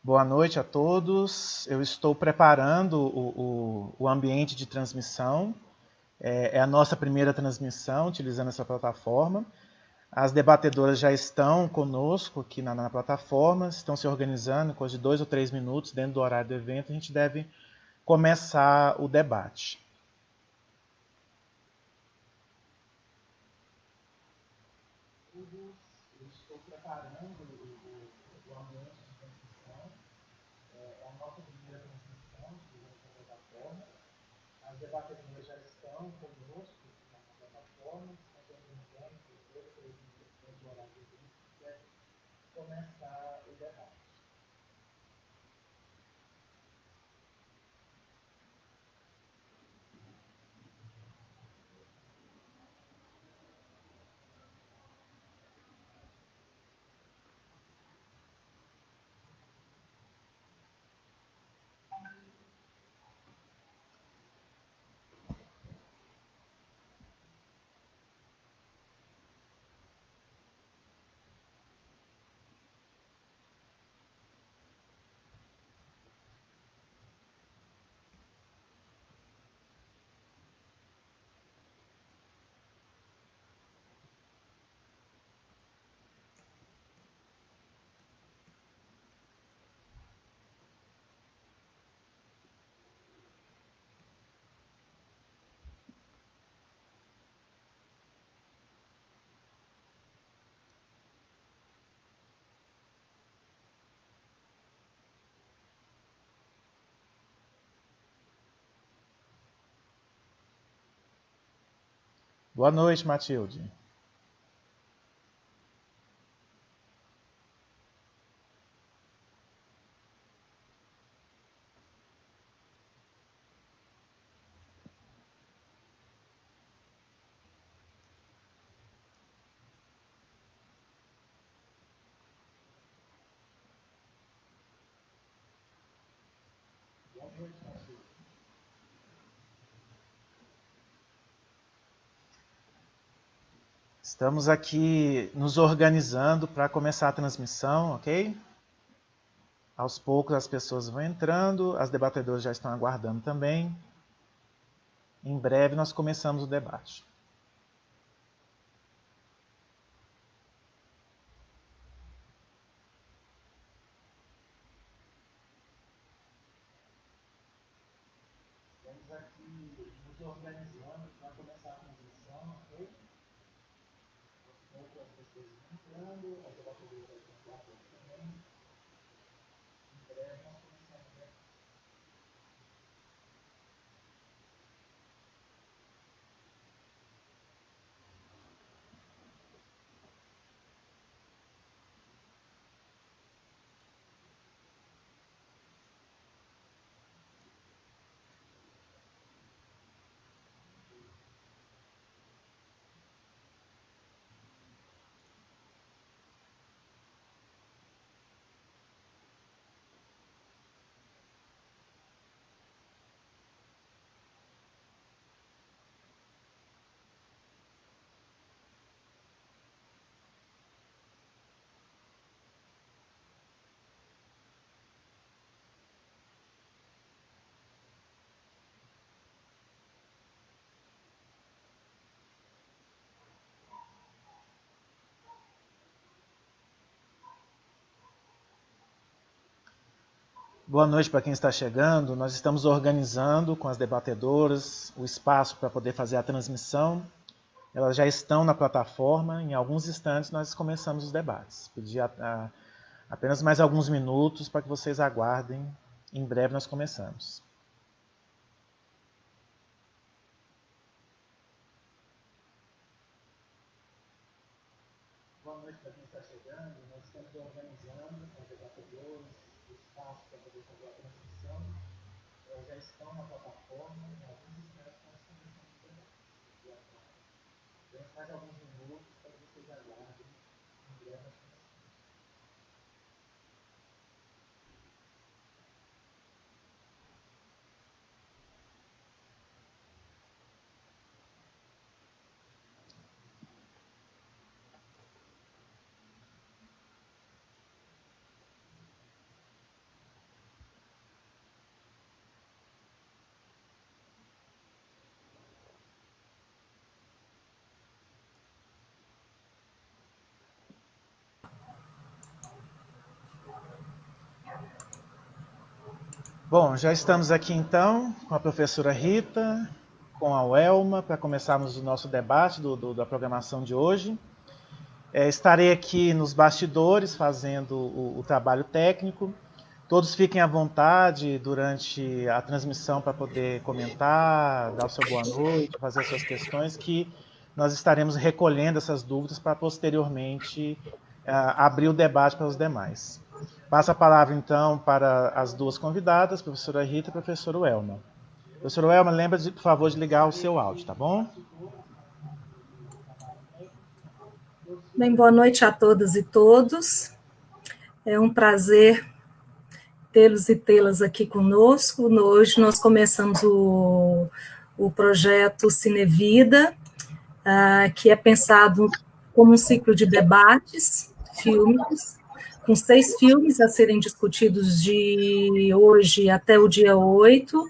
Boa noite a todos. Eu estou preparando o ambiente de transmissão. É a nossa primeira transmissão utilizando essa plataforma. As debatedoras já estão conosco aqui na plataforma, estão se organizando, coisa de 2 ou 3 minutos dentro do horário do evento, a gente deve começar o debate. Eu estou preparando o ambiente de transmissão. É a nossa primeira transmissão utilizando essa plataforma. As debatedoras já estão conosco na plataforma, estão se organizando por 2 ou 3 minutos dentro do horário do evento, a gente deve começar o debate. Boa noite, Matilde. Boa noite, Matilde. Estamos aqui nos organizando para começar a transmissão, ok? Aos poucos as pessoas vão entrando, as debatedoras já estão aguardando também. Em breve nós começamos o debate. Estamos aqui nos organizando para começar a transmissão, ok? Aos poucos as pessoas vão entrando, as debatedoras já estão aguardando também. Em breve nós começamos o debate. Boa noite para quem está chegando. Nós estamos organizando com as debatedoras o espaço para poder fazer a transmissão. Elas já estão na plataforma. Em alguns instantes nós começamos os debates. Pedir apenas mais alguns minutos para que vocês aguardem. Em breve nós começamos. Boa noite para quem está chegando. Nós estamos organizando com os debatedores o espaço para poder fazer a transmissão. Elas já estão na plataforma. Em alguns instantes nós começamos o debate. Temos mais alguns minutos para que vocês aguardem. Em breve nós começamos. Bom, já estamos aqui então com a professora Rita, com a Welma, para começarmos o nosso debate da programação de hoje. Estarei aqui nos bastidores fazendo o trabalho técnico. Todos fiquem à vontade durante a transmissão para poder comentar, dar o seu boa noite, fazer as suas questões, que nós estaremos recolhendo essas dúvidas para posteriormente abrir o debate para os demais. Passo a palavra, então, para as duas convidadas, professora Rita e professora Welma. Professora Welma, lembra, por favor, de ligar o seu áudio, tá bom? Bem, boa noite a todas e todos. É um prazer tê-los e tê-las aqui conosco. Hoje nós começamos o projeto Cinevida, que é pensado como um ciclo de debates fílmicos, com 6 filmes a serem discutidos de hoje até o dia 8.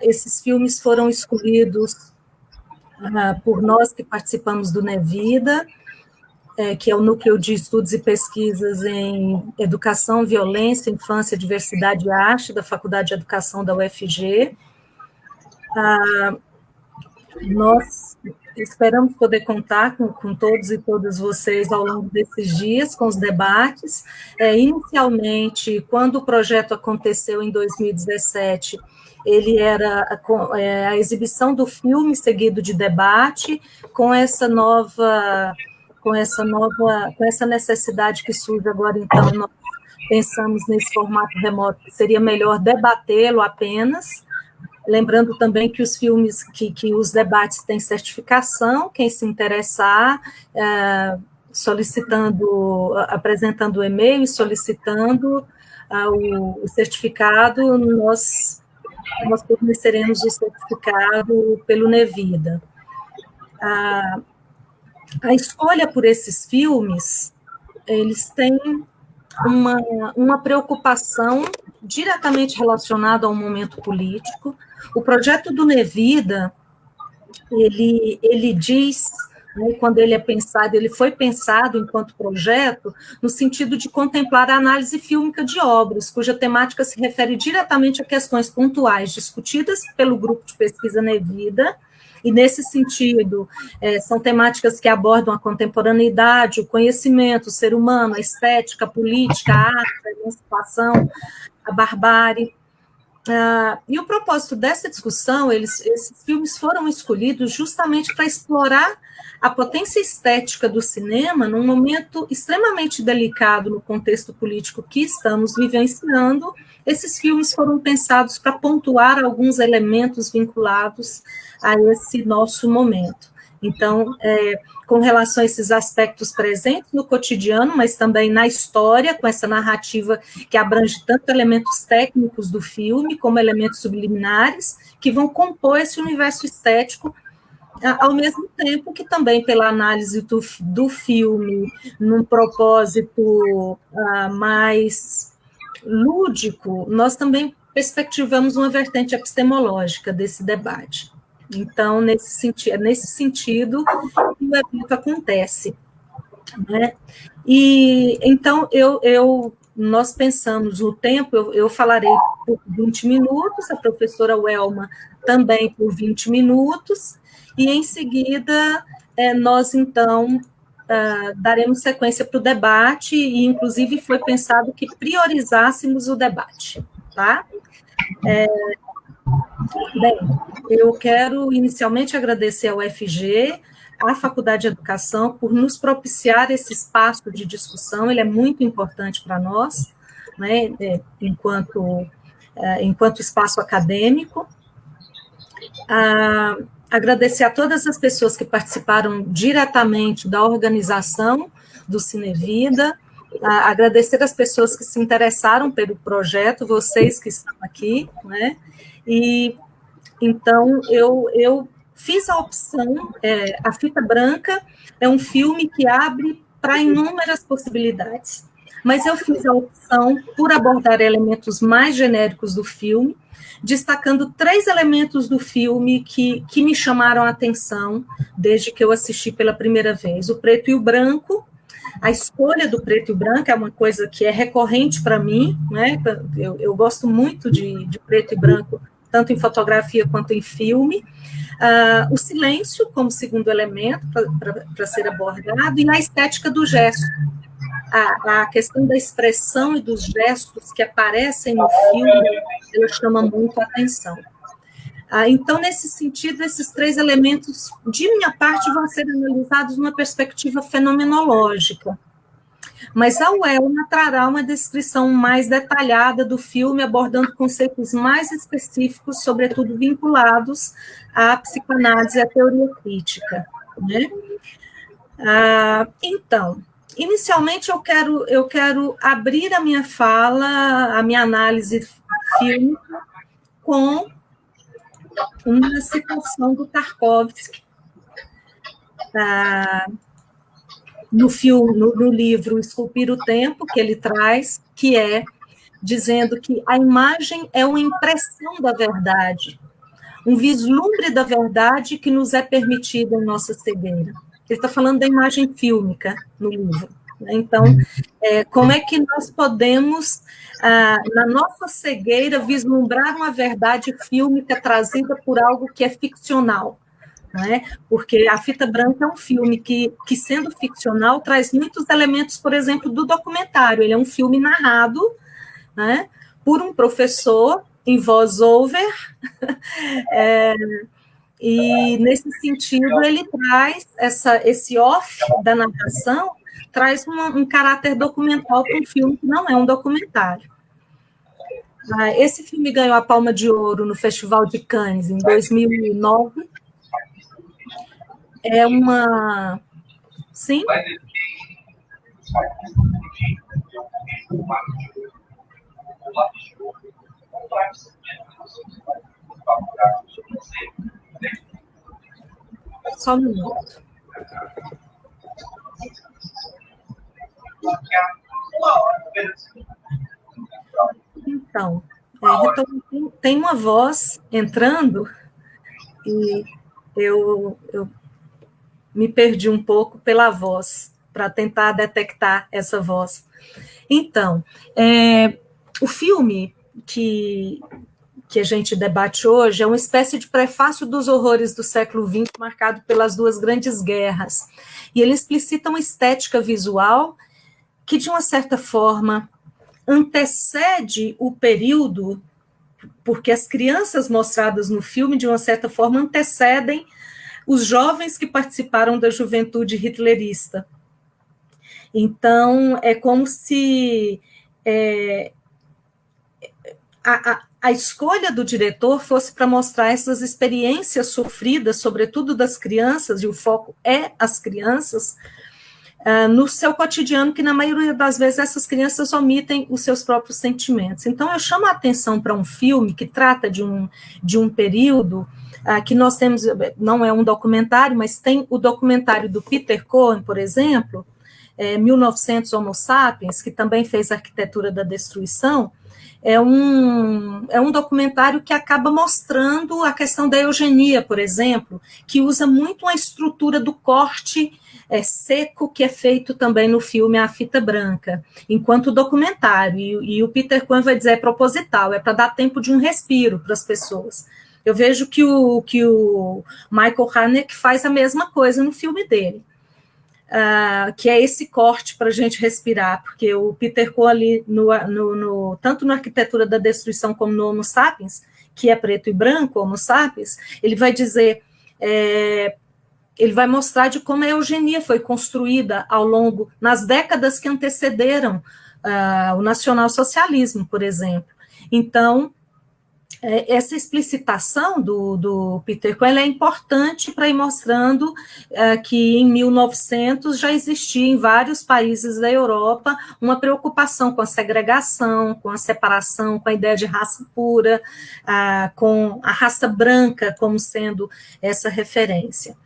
Esses filmes foram escolhidos por nós que participamos do Nevida, que é o Núcleo de Estudos e Pesquisas em Educação, Violência, Infância, Diversidade e Arte, da Faculdade de Educação da UFG. Nós esperamos poder contar com todos e todas vocês ao longo desses dias, com os debates. Inicialmente, quando o projeto aconteceu em 2017, ele era a exibição do filme seguido de debate, com essa necessidade que surge agora, então, nós pensamos nesse formato remoto, que seria melhor debatê-lo apenas. Lembrando também que os filmes, que os debates têm certificação, quem se interessar, apresentando o e-mail e solicitando o certificado, nós forneceremos o certificado pelo Nevida. A escolha por esses filmes, eles têm uma preocupação diretamente relacionada ao momento político. O projeto do Nevida, ele diz, né, quando ele é pensado, ele foi pensado enquanto projeto no sentido de contemplar a análise fílmica de obras, cuja temática se refere diretamente a questões pontuais discutidas pelo grupo de pesquisa Nevida, e, nesse sentido, são temáticas que abordam a contemporaneidade, o conhecimento, o ser humano, a estética, a política, a arte, a emancipação, a barbárie. E o propósito dessa discussão, esses filmes foram escolhidos justamente para explorar a potência estética do cinema num momento extremamente delicado no contexto político que estamos vivenciando. Esses filmes foram pensados para pontuar alguns elementos vinculados a esse nosso momento. Então, com relação a esses aspectos presentes no cotidiano, mas também na história, com essa narrativa que abrange tanto elementos técnicos do filme, como elementos subliminares, que vão compor esse universo estético, ao mesmo tempo que também pela análise do filme, num propósito mais lúdico, nós também perspectivamos uma vertente epistemológica desse debate. Então, é nesse sentido que o evento acontece, né? E, então, nós pensamos no tempo, eu falarei por 20 minutos, a professora Welma também por 20 minutos, e, em seguida, nós, então, daremos sequência para o debate, e, inclusive, foi pensado que priorizássemos o debate, tá? Bem, eu quero inicialmente agradecer ao UFG, à Faculdade de Educação, por nos propiciar esse espaço de discussão. Ele é muito importante para nós, né, enquanto espaço acadêmico. Agradecer a todas as pessoas que participaram diretamente da organização do Cinevida, agradecer as pessoas que se interessaram pelo projeto, vocês que estão aqui, né? E, então, eu fiz a opção, A Fita Branca é um filme que abre para inúmeras possibilidades, mas eu fiz a opção por abordar elementos mais genéricos do filme, destacando 3 elementos do filme que me chamaram a atenção desde que eu assisti pela primeira vez: o preto e o branco, A escolha do preto e branco é uma coisa que é recorrente para mim, né? Eu gosto muito de preto e branco, tanto em fotografia quanto em filme. O silêncio como segundo elemento para ser abordado, e a estética do gesto. A questão da expressão e dos gestos que aparecem no filme, ela chama muito a atenção. Então, nesse sentido, esses 3 elementos, de minha parte, vão ser analisados numa perspectiva fenomenológica. Mas a Welna trará uma descrição mais detalhada do filme, abordando conceitos mais específicos, sobretudo vinculados à psicanálise e à teoria crítica, né? Então, inicialmente eu quero abrir a minha fala, a minha análise fílmica, com uma citação do Tarkovsky, no livro Esculpir o Tempo, que ele traz, que é dizendo que a imagem é uma impressão da verdade, um vislumbre da verdade que nos é permitido em nossa cegueira. Ele está falando da imagem fílmica no livro. Então, como é que nós podemos, na nossa cegueira, vislumbrar uma verdade fílmica trazida por algo que é ficcional? Né? Porque A Fita Branca é um filme que, sendo ficcional, traz muitos elementos, por exemplo, do documentário. Ele é um filme narrado, né, por um professor em voz-over, e, nesse sentido, ele traz esse off da narração, traz um caráter documental para um filme que não é um documentário. Esse filme ganhou a Palma de Ouro no Festival de Cannes, em 2009. É uma... Sim? Só um minuto. Então, tem uma voz entrando e eu me perdi um pouco pela voz, para tentar detectar essa voz. Então, o filme que a gente debate hoje é uma espécie de prefácio dos horrores do século XX, marcado pelas 2 grandes guerras. E ele explicita uma estética visual que, de uma certa forma, antecede o período, porque as crianças mostradas no filme, de uma certa forma, antecedem os jovens que participaram da juventude hitlerista. Então, é como se a escolha do diretor fosse para mostrar essas experiências sofridas, sobretudo das crianças, e o foco é as crianças, no seu cotidiano, que na maioria das vezes essas crianças omitem os seus próprios sentimentos. Então, eu chamo a atenção para um filme que trata de um período que nós temos, não é um documentário, mas tem o documentário do Peter Cohen, por exemplo, 1900 Homo Sapiens, que também fez Arquitetura da Destruição. É um documentário que acaba mostrando a questão da eugenia, por exemplo, que usa muito a estrutura do corte seco que é feito também no filme A Fita Branca, enquanto documentário, e o Peter Cohen vai dizer é proposital, é para dar tempo de um respiro para as pessoas. Eu vejo que o Michael Haneke faz a mesma coisa no filme dele, que é esse corte para a gente respirar, porque o Peter Cohen ali, tanto na Arquitetura da Destruição como no Homo Sapiens, que é preto e branco, Homo Sapiens, ele vai dizer... ele vai mostrar de como a eugenia foi construída nas décadas que antecederam o nacionalsocialismo, por exemplo. Então, essa explicitação do Peter Cohen é importante para ir mostrando que em 1900 já existia em vários países da Europa uma preocupação com a segregação, com a separação, com a ideia de raça pura, com a raça branca como sendo essa referência.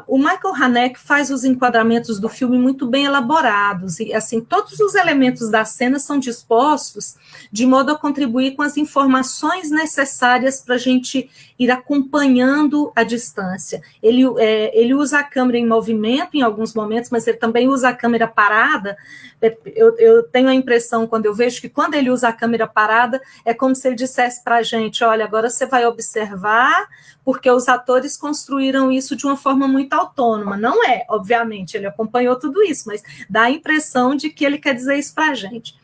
O Michael Haneke faz os enquadramentos do filme muito bem elaborados, e assim, todos os elementos da cena são dispostos de modo a contribuir com as informações necessárias para a gente ir acompanhando a distância. Ele usa a câmera em movimento em alguns momentos, mas ele também usa a câmera parada. Eu tenho a impressão, quando eu vejo que quando ele usa a câmera parada, é como se ele dissesse para a gente, olha, agora você vai observar, porque os atores construíram isso de uma forma muito autônoma. Não é, obviamente, ele acompanhou tudo isso, mas dá a impressão de que ele quer dizer isso para a gente.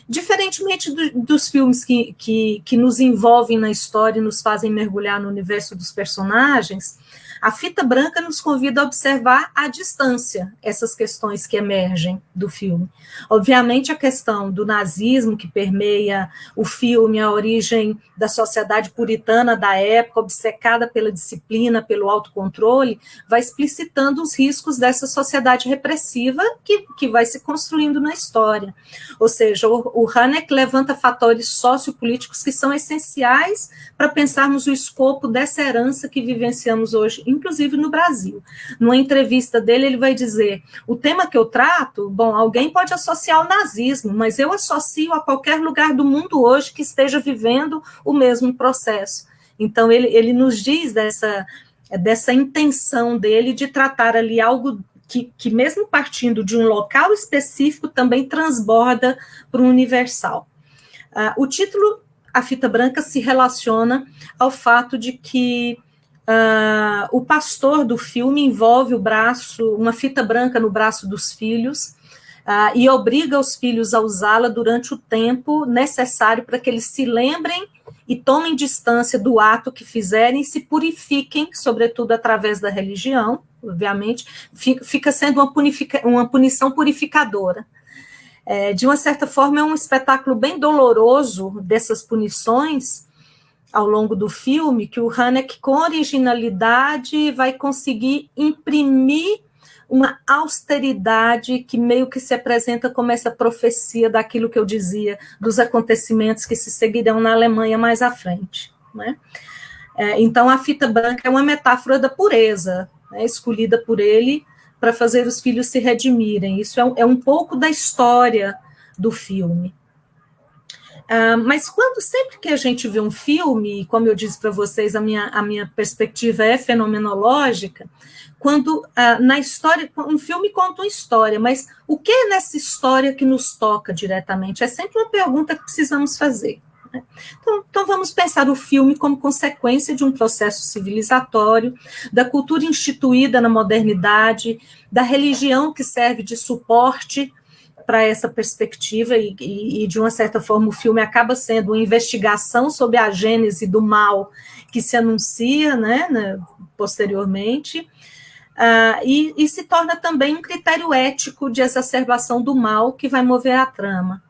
Diferentemente dos filmes que nos envolvem na história e nos fazem mergulhar no universo dos personagens, a Fita Branca nos convida a observar à distância essas questões que emergem do filme. Obviamente, a questão do nazismo que permeia o filme, a origem da sociedade puritana da época, obcecada pela disciplina, pelo autocontrole, vai explicitando os riscos dessa sociedade repressiva que vai se construindo na história. Ou seja, o Haneke levanta fatores sociopolíticos que são essenciais para pensarmos o escopo dessa herança que vivenciamos hoje, inclusive no Brasil. Numa entrevista dele, ele vai dizer, o tema que eu trato, bom, alguém pode associar ao nazismo, mas eu associo a qualquer lugar do mundo hoje que esteja vivendo o mesmo processo. Então, ele nos diz dessa intenção dele de tratar ali algo que mesmo partindo de um local específico, também transborda para o universal. O título, A Fita Branca, se relaciona ao fato de que o pastor do filme envolve uma fita branca no braço dos filhos e obriga os filhos a usá-la durante o tempo necessário para que eles se lembrem e tomem distância do ato que fizerem e se purifiquem, sobretudo através da religião, obviamente, fica sendo uma punição purificadora. De uma certa forma, é um espetáculo bem doloroso dessas punições ao longo do filme, que o Haneke, com originalidade, vai conseguir imprimir uma austeridade que meio que se apresenta como essa profecia daquilo que eu dizia, dos acontecimentos que se seguirão na Alemanha mais à frente, né? Então, a fita branca é uma metáfora da pureza, né, escolhida por ele para fazer os filhos se redimirem. Isso é um pouco da história do filme. Mas sempre que a gente vê um filme, como eu disse para vocês, a minha perspectiva é fenomenológica, quando na história, um filme conta uma história, mas o que é nessa história que nos toca diretamente? É sempre uma pergunta que precisamos fazer. Né? Então vamos pensar o filme como consequência de um processo civilizatório, da cultura instituída na modernidade, da religião que serve de suporte para essa perspectiva, e de uma certa forma o filme acaba sendo uma investigação sobre a gênese do mal que se anuncia, né, posteriormente, e se torna também um critério ético de exacerbação do mal que vai mover a trama.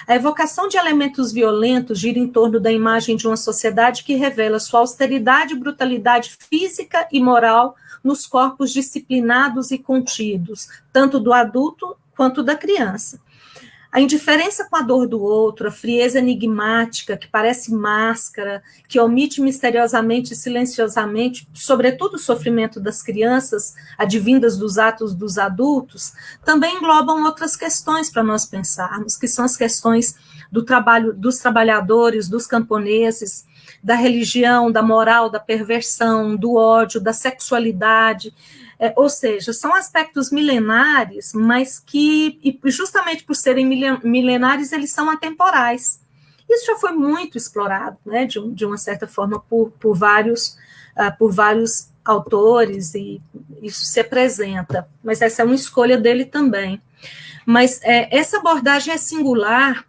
A evocação de elementos violentos gira em torno da imagem de uma sociedade que revela sua austeridade e brutalidade física e moral nos corpos disciplinados e contidos, tanto do adulto quanto da criança. A indiferença com a dor do outro, a frieza enigmática, que parece máscara, que omite misteriosamente e silenciosamente, sobretudo o sofrimento das crianças, advindas dos atos dos adultos, também englobam outras questões para nós pensarmos, que são as questões do trabalho dos trabalhadores, dos camponeses, da religião, da moral, da perversão, do ódio, da sexualidade. Ou seja, são aspectos milenares, mas que, justamente por serem milenares, eles são atemporais. Isso já foi muito explorado, né, de uma certa forma, por vários autores, e isso se apresenta, mas essa é uma escolha dele também. Mas essa abordagem é singular,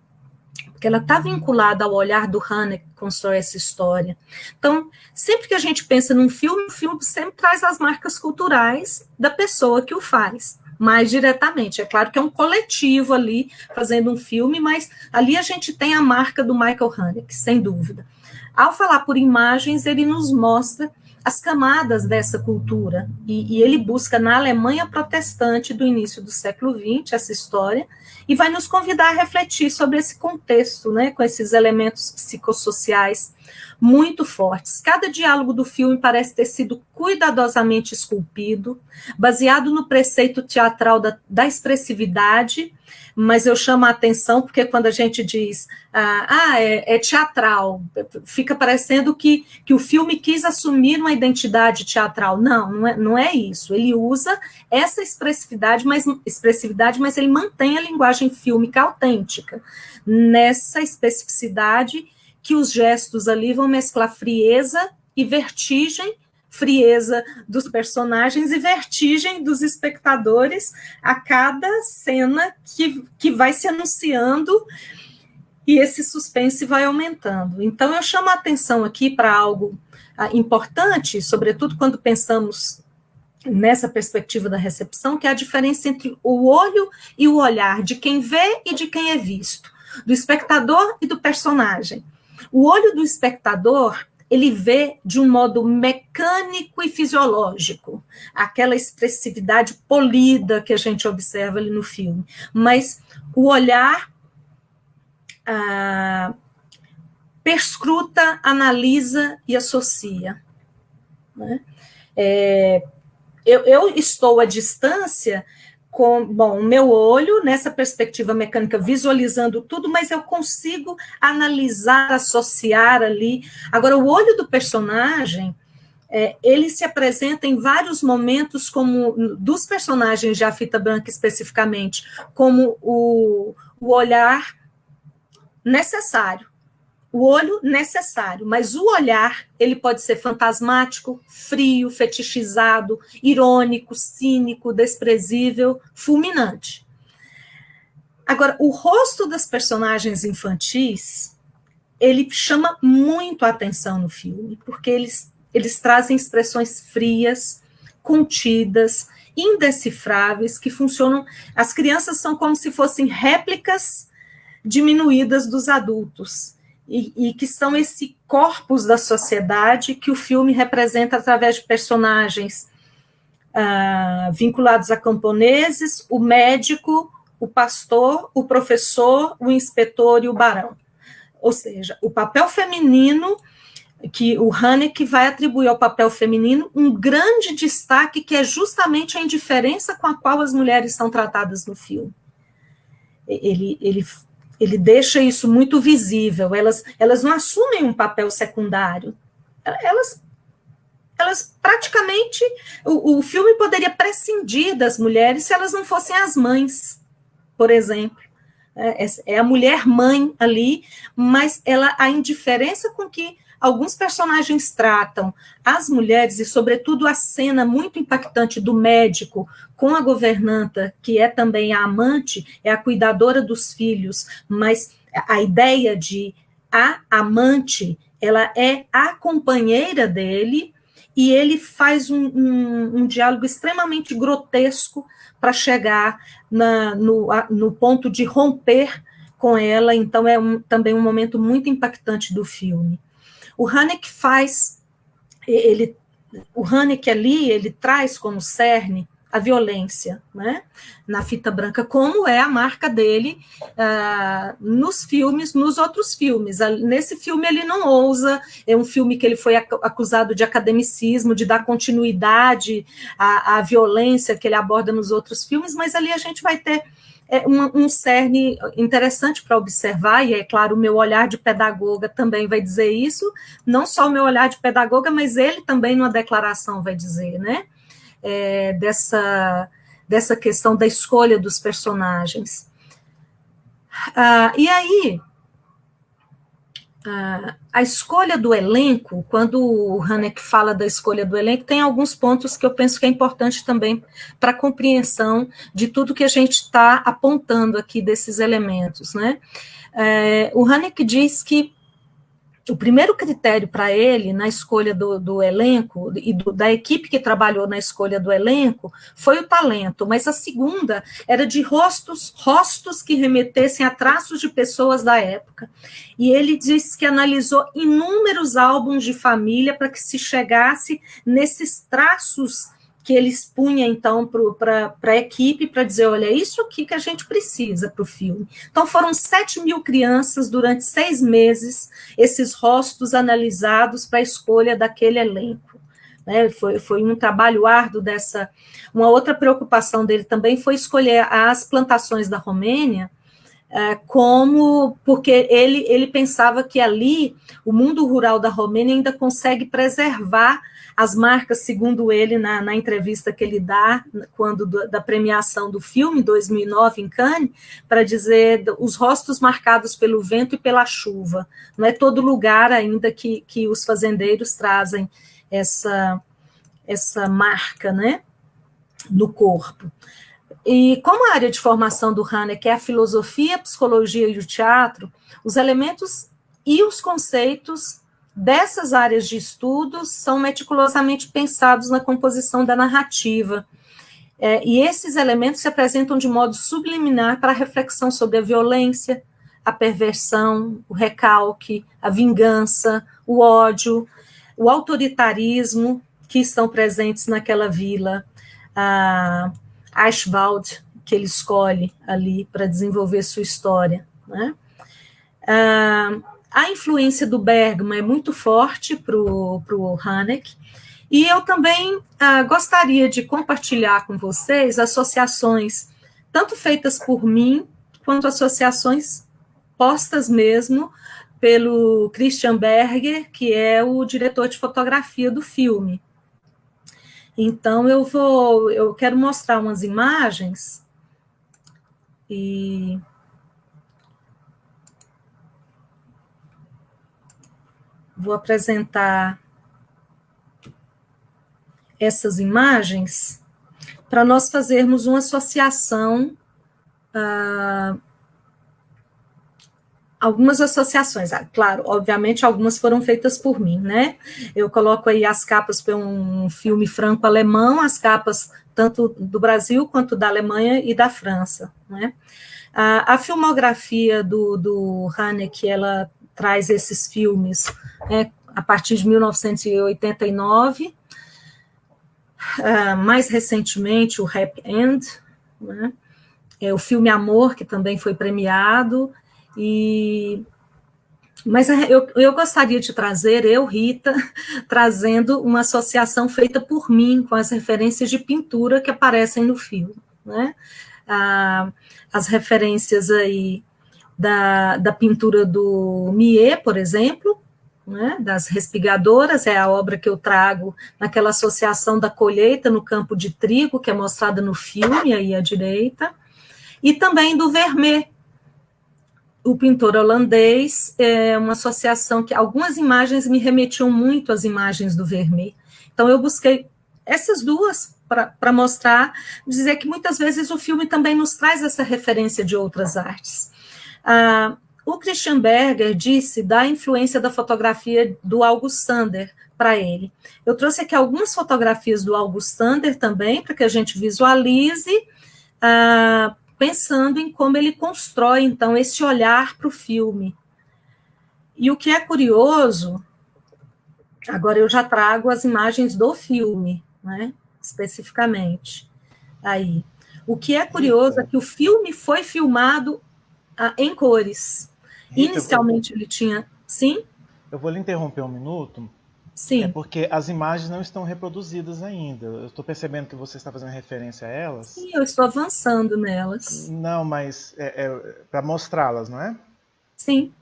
porque ela está vinculada ao olhar do Haneke que constrói essa história. Então, sempre que a gente pensa num filme, o filme sempre traz as marcas culturais da pessoa que o faz, mais diretamente. É claro que é um coletivo ali fazendo um filme, mas ali a gente tem a marca do Michael Haneke, sem dúvida. Ao falar por imagens, ele nos mostra as camadas dessa cultura, e ele busca na Alemanha protestante do início do século XX essa história, e vai nos convidar a refletir sobre esse contexto, né, com esses elementos psicossociais muito fortes. Cada diálogo do filme parece ter sido cuidadosamente esculpido, baseado no preceito teatral da expressividade, mas eu chamo a atenção porque quando a gente diz é teatral, fica parecendo que o filme quis assumir uma identidade teatral. Não é isso. Ele usa essa expressividade, mas ele mantém a linguagem fílmica autêntica, nessa especificidade que os gestos ali vão mesclar frieza e vertigem, frieza dos personagens e vertigem dos espectadores a cada cena que vai se anunciando e esse suspense vai aumentando. Então, eu chamo a atenção aqui para algo importante, sobretudo quando pensamos nessa perspectiva da recepção, que é a diferença entre o olho e o olhar, de quem vê e de quem é visto, do espectador e do personagem. O olho do espectador, ele vê de um modo mecânico e fisiológico, aquela expressividade polida que a gente observa ali no filme. Mas o olhar perscruta, analisa e associa. Né? Eu estou à distância com o meu olho, nessa perspectiva mecânica, visualizando tudo, mas eu consigo analisar, associar ali. Agora, o olho do personagem, ele se apresenta em vários momentos, como dos personagens de A Fita Branca especificamente, como o olhar necessário. O olho necessário, mas o olhar, ele pode ser fantasmático, frio, fetichizado, irônico, cínico, desprezível, fulminante. Agora, o rosto das personagens infantis, ele chama muito a atenção no filme, porque eles trazem expressões frias, contidas, indecifráveis, que funcionam... As crianças são como se fossem réplicas diminuídas dos adultos, e que são esse corpus da sociedade que o filme representa através de personagens vinculados a camponeses, o médico, o pastor, o professor, o inspetor e o barão. Ou seja, o papel feminino, que o Haneke vai atribuir ao papel feminino um grande destaque, que é justamente a indiferença com a qual as mulheres são tratadas no filme. Ele deixa isso muito visível, elas não assumem um papel secundário, elas praticamente, o filme poderia prescindir das mulheres se elas não fossem as mães, por exemplo. É a mulher mãe ali, mas a indiferença com que alguns personagens tratam as mulheres, e sobretudo a cena muito impactante do médico com a governanta, que é também a amante, é a cuidadora dos filhos, mas a ideia de a amante, ela é a companheira dele, e ele faz um diálogo extremamente grotesco para chegar no ponto de romper com ela. Então é também um momento muito impactante do filme. O Haneke o Haneke ali, ele traz como cerne a violência, né, na Fita Branca, como é a marca dele nos filmes, nos outros filmes. Nesse filme ele não ousa, é um filme que ele foi acusado de academicismo, de dar continuidade à violência que ele aborda nos outros filmes, mas ali a gente vai ter um cerne interessante para observar, e é claro, o meu olhar de pedagoga também vai dizer isso, não só o meu olhar de pedagoga, mas ele também numa declaração vai dizer, né, dessa questão da escolha dos personagens. E aí, a escolha do elenco, quando o Haneke fala da escolha do elenco, tem alguns pontos que eu penso que é importante também para a compreensão de tudo que a gente está apontando aqui desses elementos, né? O Haneke diz que o primeiro critério para ele na escolha do elenco e da equipe que trabalhou na escolha do elenco foi o talento, mas a segunda era de rostos que remetessem a traços de pessoas da época. E ele disse que analisou inúmeros álbuns de família para que se chegasse nesses traços que ele expunha, então, para a equipe, para dizer, olha, é isso aqui que a gente precisa para o filme. Então, foram 7.000 crianças, durante 6 meses, esses rostos analisados para a escolha daquele elenco. Né? Foi um trabalho árduo dessa... Uma outra preocupação dele também foi escolher as plantações da Romênia, porque ele pensava que ali o mundo rural da Romênia ainda consegue preservar as marcas, segundo ele, na entrevista que ele dá, da premiação do filme, em 2009, em Cannes, para dizer os rostos marcados pelo vento e pela chuva. Não é todo lugar ainda que os fazendeiros trazem essa marca, né, no corpo. E como a área de formação do Haneke é a filosofia, a psicologia e o teatro, os elementos e os conceitos dessas áreas de estudos são meticulosamente pensados na composição da narrativa. E esses elementos se apresentam de modo subliminar para a reflexão sobre a violência, a perversão, o recalque, a vingança, o ódio, o autoritarismo que estão presentes naquela vila, a Eichwald, que ele escolhe ali para desenvolver sua história, né? A influência do Bergman é muito forte para o Haneke, e eu também gostaria de compartilhar com vocês associações, tanto feitas por mim, quanto associações postas mesmo pelo Christian Berger, que é o diretor de fotografia do filme. Então, eu quero mostrar umas imagens e vou apresentar essas imagens para nós fazermos uma associação, algumas associações, claro, obviamente algumas foram feitas por mim, né? Eu coloco aí as capas para um filme franco-alemão, as capas tanto do Brasil quanto da Alemanha e da França, né? A filmografia do Haneke, ela traz esses filmes, né, a partir de 1989, mais recentemente o Happy End, né, o filme Amor, que também foi premiado, mas eu gostaria de trazer, Rita, trazendo uma associação feita por mim com as referências de pintura que aparecem no filme, né? As referências aí da pintura do Millet, por exemplo, né, das Respigadoras, é a obra que eu trago naquela associação da colheita no campo de trigo, que é mostrada no filme, aí à direita, e também do Vermeer, o pintor holandês, é uma associação que algumas imagens me remetiam muito às imagens do Vermeer. Então, eu busquei essas duas para mostrar, dizer que muitas vezes o filme também nos traz essa referência de outras artes. O Christian Berger disse da influência da fotografia do August Sander para ele. Eu trouxe aqui algumas fotografias do August Sander também, para que a gente visualize, pensando em como ele constrói, então, esse olhar para o filme. E o que é curioso, agora eu já trago as imagens do filme, né, especificamente. Aí. O que é curioso é que o filme foi filmado em cores. Rita, inicialmente ele tinha... Sim? Eu vou lhe interromper um minuto. Sim. É porque as imagens não estão reproduzidas ainda. Eu estou percebendo que você está fazendo referência a elas. Sim, eu estou avançando nelas. Não, mas para mostrá-las, não é? Sim.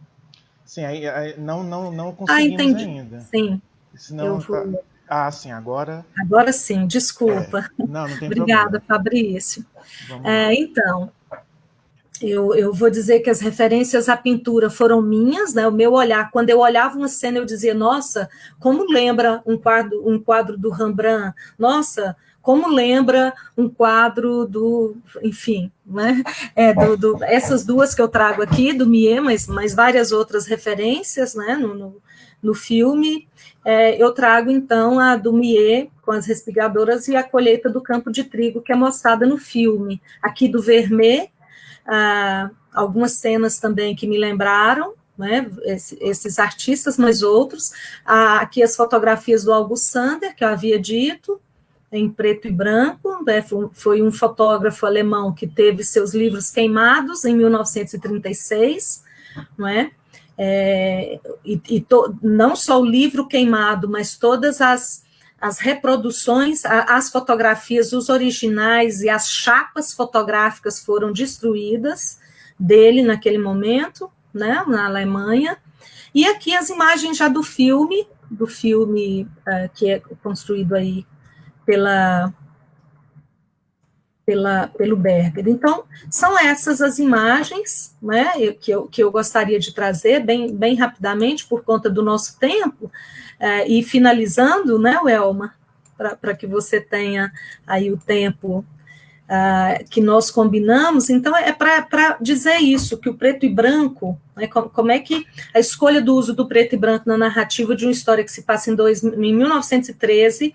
Sim, aí não conseguimos ainda. Sim. Senão, sim, agora... Agora sim, desculpa. Não tem Obrigada, problema. Fabrício. Então, eu vou dizer que as referências à pintura foram minhas, né? O meu olhar, quando eu olhava uma cena, eu dizia, nossa, como lembra um quadro do Rembrandt, nossa, como lembra um quadro do, enfim, né? Essas duas que eu trago aqui, do Millet, mas várias outras referências, né? No filme, eu trago, então, a do Millet, com as Respigadoras, e a colheita do campo de trigo, que é mostrada no filme. Aqui do Vermeer, algumas cenas também que me lembraram, né, esses artistas, mas outros. Aqui as fotografias do August Sander, que eu havia dito, em preto e branco, né? Foi um fotógrafo alemão que teve seus livros queimados em 1936, não é? Não só o livro queimado, mas todas as reproduções, as fotografias, os originais e as chapas fotográficas foram destruídas dele naquele momento, né, na Alemanha. E aqui as imagens já do filme que é construído aí pelo Berger. Então, são essas as imagens, né, que eu gostaria de trazer bem rapidamente, por conta do nosso tempo, e finalizando, né, Welma, para que você tenha aí o tempo que nós combinamos. Então, é para dizer isso, que o preto e branco, né, como é que a escolha do uso do preto e branco na narrativa de uma história que se passa em 1913,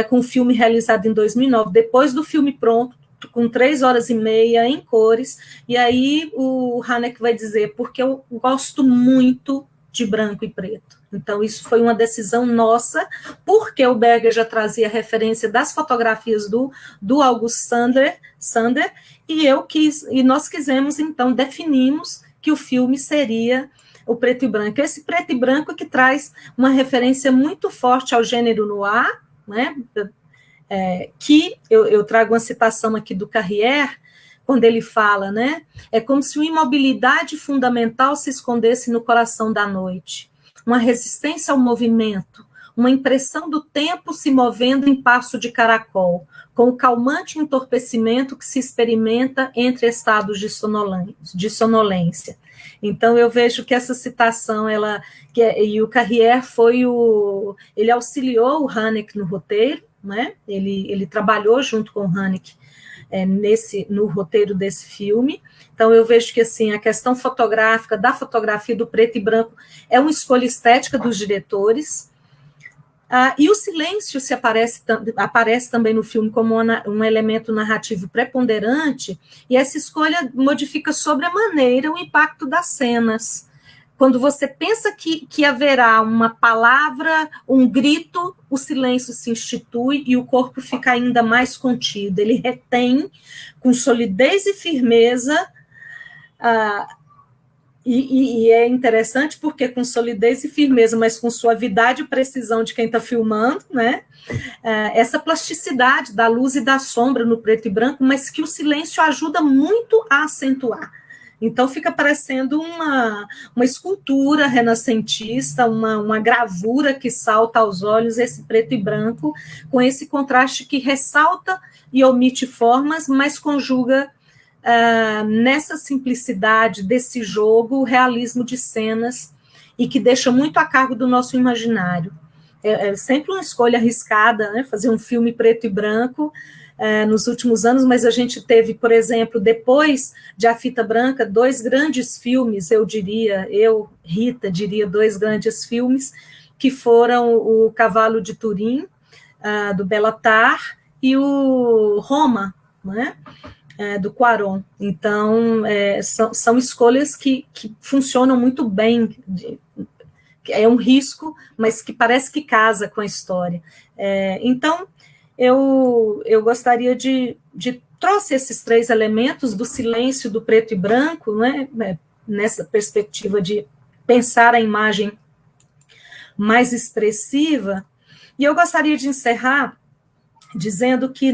com um filme realizado em 2009, depois do filme pronto, com 3 horas e meia, em cores, e aí o Haneke vai dizer, porque eu gosto muito de branco e preto. Então, isso foi uma decisão nossa, porque o Berger já trazia referência das fotografias do August Sander, e nós quisemos, então, definimos que o filme seria o preto e branco. Esse preto e branco que traz uma referência muito forte ao gênero noir, né? Que eu trago uma citação aqui do Carrière, quando ele fala, né? É como se uma imobilidade fundamental se escondesse no coração da noite, uma resistência ao movimento, uma impressão do tempo se movendo em passo de caracol, com o calmante entorpecimento que se experimenta entre estados de sonolência. Então, eu vejo que essa citação, e o Carrière ele auxiliou o Haneke no roteiro, né? Ele trabalhou junto com o Haneke no roteiro desse filme. Então, eu vejo que assim, a questão fotográfica, da fotografia do preto e branco, é uma escolha estética dos diretores. E o silêncio aparece também no filme como um elemento narrativo preponderante, e essa escolha modifica sobremaneira o impacto das cenas. Quando você pensa que haverá uma palavra, um grito, o silêncio se institui e o corpo fica ainda mais contido. Ele retém com solidez e firmeza, e é interessante porque com solidez e firmeza, mas com suavidade e precisão de quem está filmando, né? Essa plasticidade da luz e da sombra no preto e branco, mas que o silêncio ajuda muito a acentuar. Então, fica parecendo uma escultura renascentista, uma gravura que salta aos olhos, esse preto e branco, com esse contraste que ressalta e omite formas, mas conjuga nessa simplicidade desse jogo o realismo de cenas, e que deixa muito a cargo do nosso imaginário. É sempre uma escolha arriscada, né, fazer um filme preto e branco, nos últimos anos, mas a gente teve, por exemplo, depois de A Fita Branca, 2 grandes filmes, Rita, diria 2 grandes filmes, que foram o Cavalo de Turim, do Belatar, e o Roma, né, do Cuarón. Então, são escolhas que funcionam muito bem, é um risco, mas que parece que casa com a história. Então, eu gostaria de trouxe esses 3 elementos do silêncio, do preto e branco, né, nessa perspectiva de pensar a imagem mais expressiva, e eu gostaria de encerrar dizendo que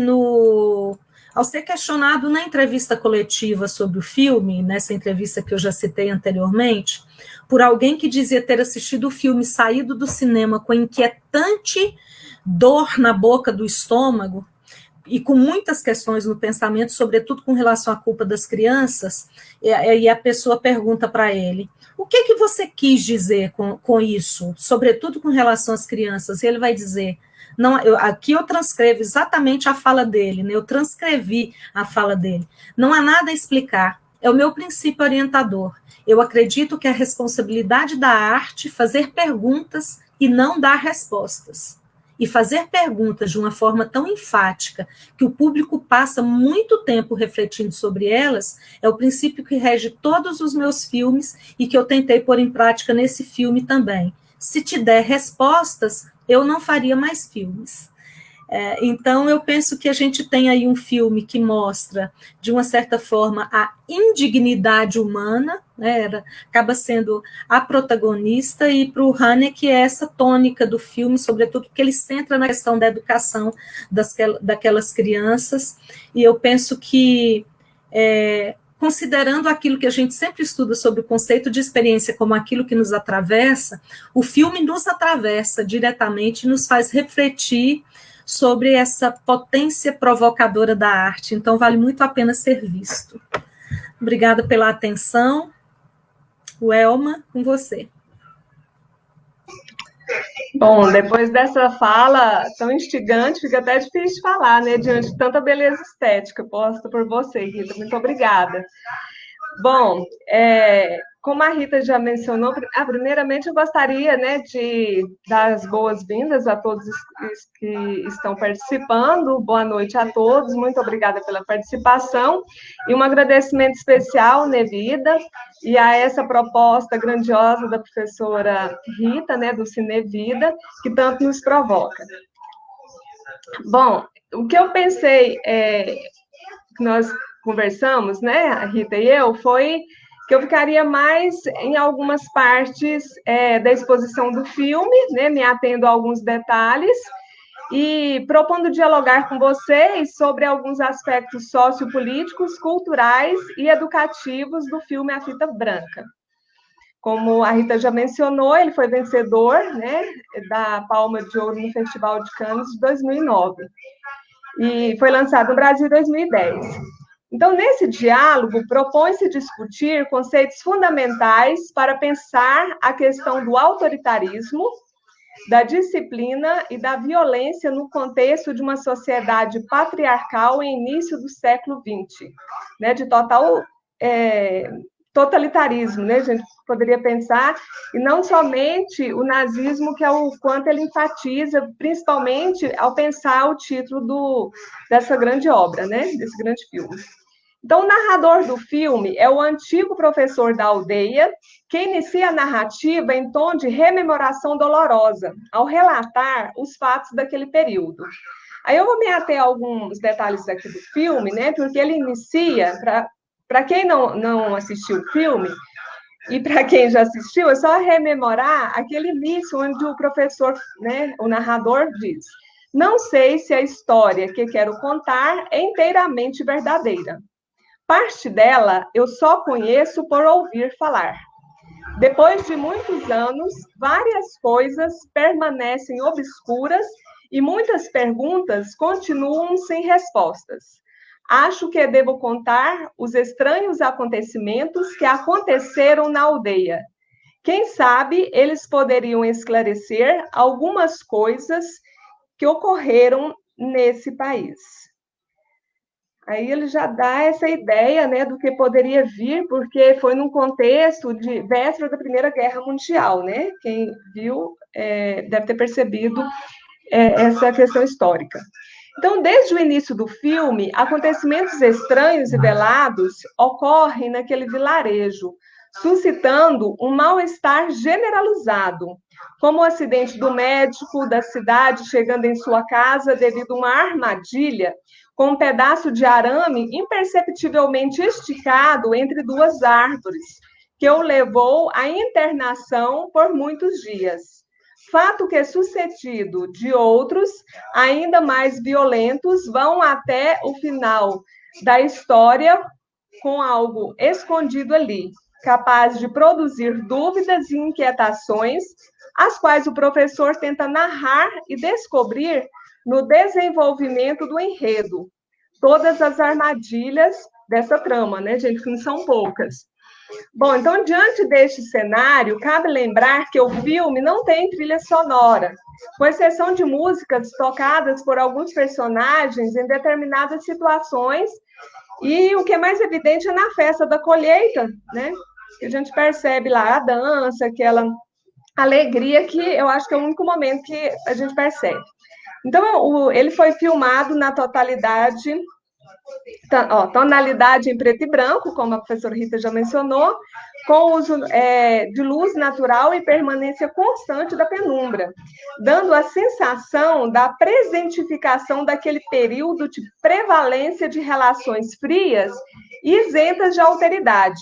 ao ser questionado na entrevista coletiva sobre o filme, nessa entrevista que eu já citei anteriormente, por alguém que dizia ter assistido o filme, saído do cinema com inquietante dor na boca do estômago, e com muitas questões no pensamento, sobretudo com relação à culpa das crianças, e a pessoa pergunta para ele, o que você quis dizer com isso, sobretudo com relação às crianças? E ele vai dizer, não, aqui eu transcrevo exatamente a fala dele, né? Eu transcrevi a fala dele. Não há nada a explicar, é o meu princípio orientador. Eu acredito que a responsabilidade da arte é fazer perguntas e não dar respostas. E fazer perguntas de uma forma tão enfática que o público passa muito tempo refletindo sobre elas é o princípio que rege todos os meus filmes e que eu tentei pôr em prática nesse filme também. Se te der respostas, eu não faria mais filmes. Então, eu penso que a gente tem aí um filme que mostra, de uma certa forma, a indignidade humana, né, acaba sendo a protagonista, e para o Haneke é essa tônica do filme, sobretudo porque ele centra na questão da educação daquelas crianças, e eu penso que, considerando aquilo que a gente sempre estuda sobre o conceito de experiência como aquilo que nos atravessa, o filme nos atravessa diretamente e nos faz refletir sobre essa potência provocadora da arte. Então, vale muito a pena ser visto. Obrigada pela atenção. Welma, com você. Bom, depois dessa fala tão instigante, fica até difícil de falar, né? Diante de tanta beleza estética posta por você, Rita. Muito obrigada. Bom, como a Rita já mencionou, primeiramente eu gostaria, né, de dar as boas-vindas a todos que estão participando. Boa noite a todos, muito obrigada pela participação. E um agradecimento especial, Nevida, e a essa proposta grandiosa da professora Rita, né, do Cinevida, que tanto nos provoca. Bom, o que eu pensei, que nós conversamos, né, a Rita e eu, foi que eu ficaria mais em algumas partes da exposição do filme, né, me atendo a alguns detalhes, e propondo dialogar com vocês sobre alguns aspectos sociopolíticos, culturais e educativos do filme A Fita Branca. Como a Rita já mencionou, ele foi vencedor, né, da Palma de Ouro no Festival de Cannes de 2009, e foi lançado no Brasil em 2010. Então, nesse diálogo, propõe-se discutir conceitos fundamentais para pensar a questão do autoritarismo, da disciplina e da violência no contexto de uma sociedade patriarcal em início do século XX, né, de total totalitarismo, né, a gente poderia pensar, e não somente o nazismo, que é o quanto ele enfatiza, principalmente ao pensar o título dessa grande obra, né, desse grande filme. Então, o narrador do filme é o antigo professor da aldeia, que inicia a narrativa em tom de rememoração dolorosa, ao relatar os fatos daquele período. Aí eu vou me ater a alguns detalhes aqui do filme, né, porque ele inicia, para quem não assistiu o filme, e para quem já assistiu, é só rememorar aquele início onde o professor, né, o narrador diz: não sei se a história que quero contar é inteiramente verdadeira. Parte dela eu só conheço por ouvir falar. Depois de muitos anos, várias coisas permanecem obscuras e muitas perguntas continuam sem respostas. Acho que devo contar os estranhos acontecimentos que aconteceram na aldeia. Quem sabe eles poderiam esclarecer algumas coisas que ocorreram nesse país. Aí ele já dá essa ideia, né, do que poderia vir, porque foi num contexto de véspera da Primeira Guerra Mundial, né? Quem viu deve ter percebido essa questão histórica. Então, desde o início do filme, acontecimentos estranhos e velados ocorrem naquele vilarejo, suscitando um mal-estar generalizado, como o acidente do médico da cidade chegando em sua casa devido a uma armadilha com um pedaço de arame imperceptivelmente esticado entre duas árvores, que o levou à internação por muitos dias. Fato que, sucedido de outros, ainda mais violentos, vão até o final da história com algo escondido ali, capaz de produzir dúvidas e inquietações, as quais o professor tenta narrar e descobrir no desenvolvimento do enredo. Todas as armadilhas dessa trama, né, gente, que não são poucas. Bom, então, diante deste cenário, cabe lembrar que o filme não tem trilha sonora, com exceção de músicas tocadas por alguns personagens em determinadas situações, e o que é mais evidente é na festa da colheita, né? Que a gente percebe lá a dança, aquela alegria que eu acho que é o único momento que a gente percebe. Então, ele foi filmado na totalidade tonalidade em preto e branco, como a professora Rita já mencionou, com o uso de luz natural e permanência constante da penumbra, dando a sensação da presentificação daquele período de prevalência de relações frias e isentas de alteridade.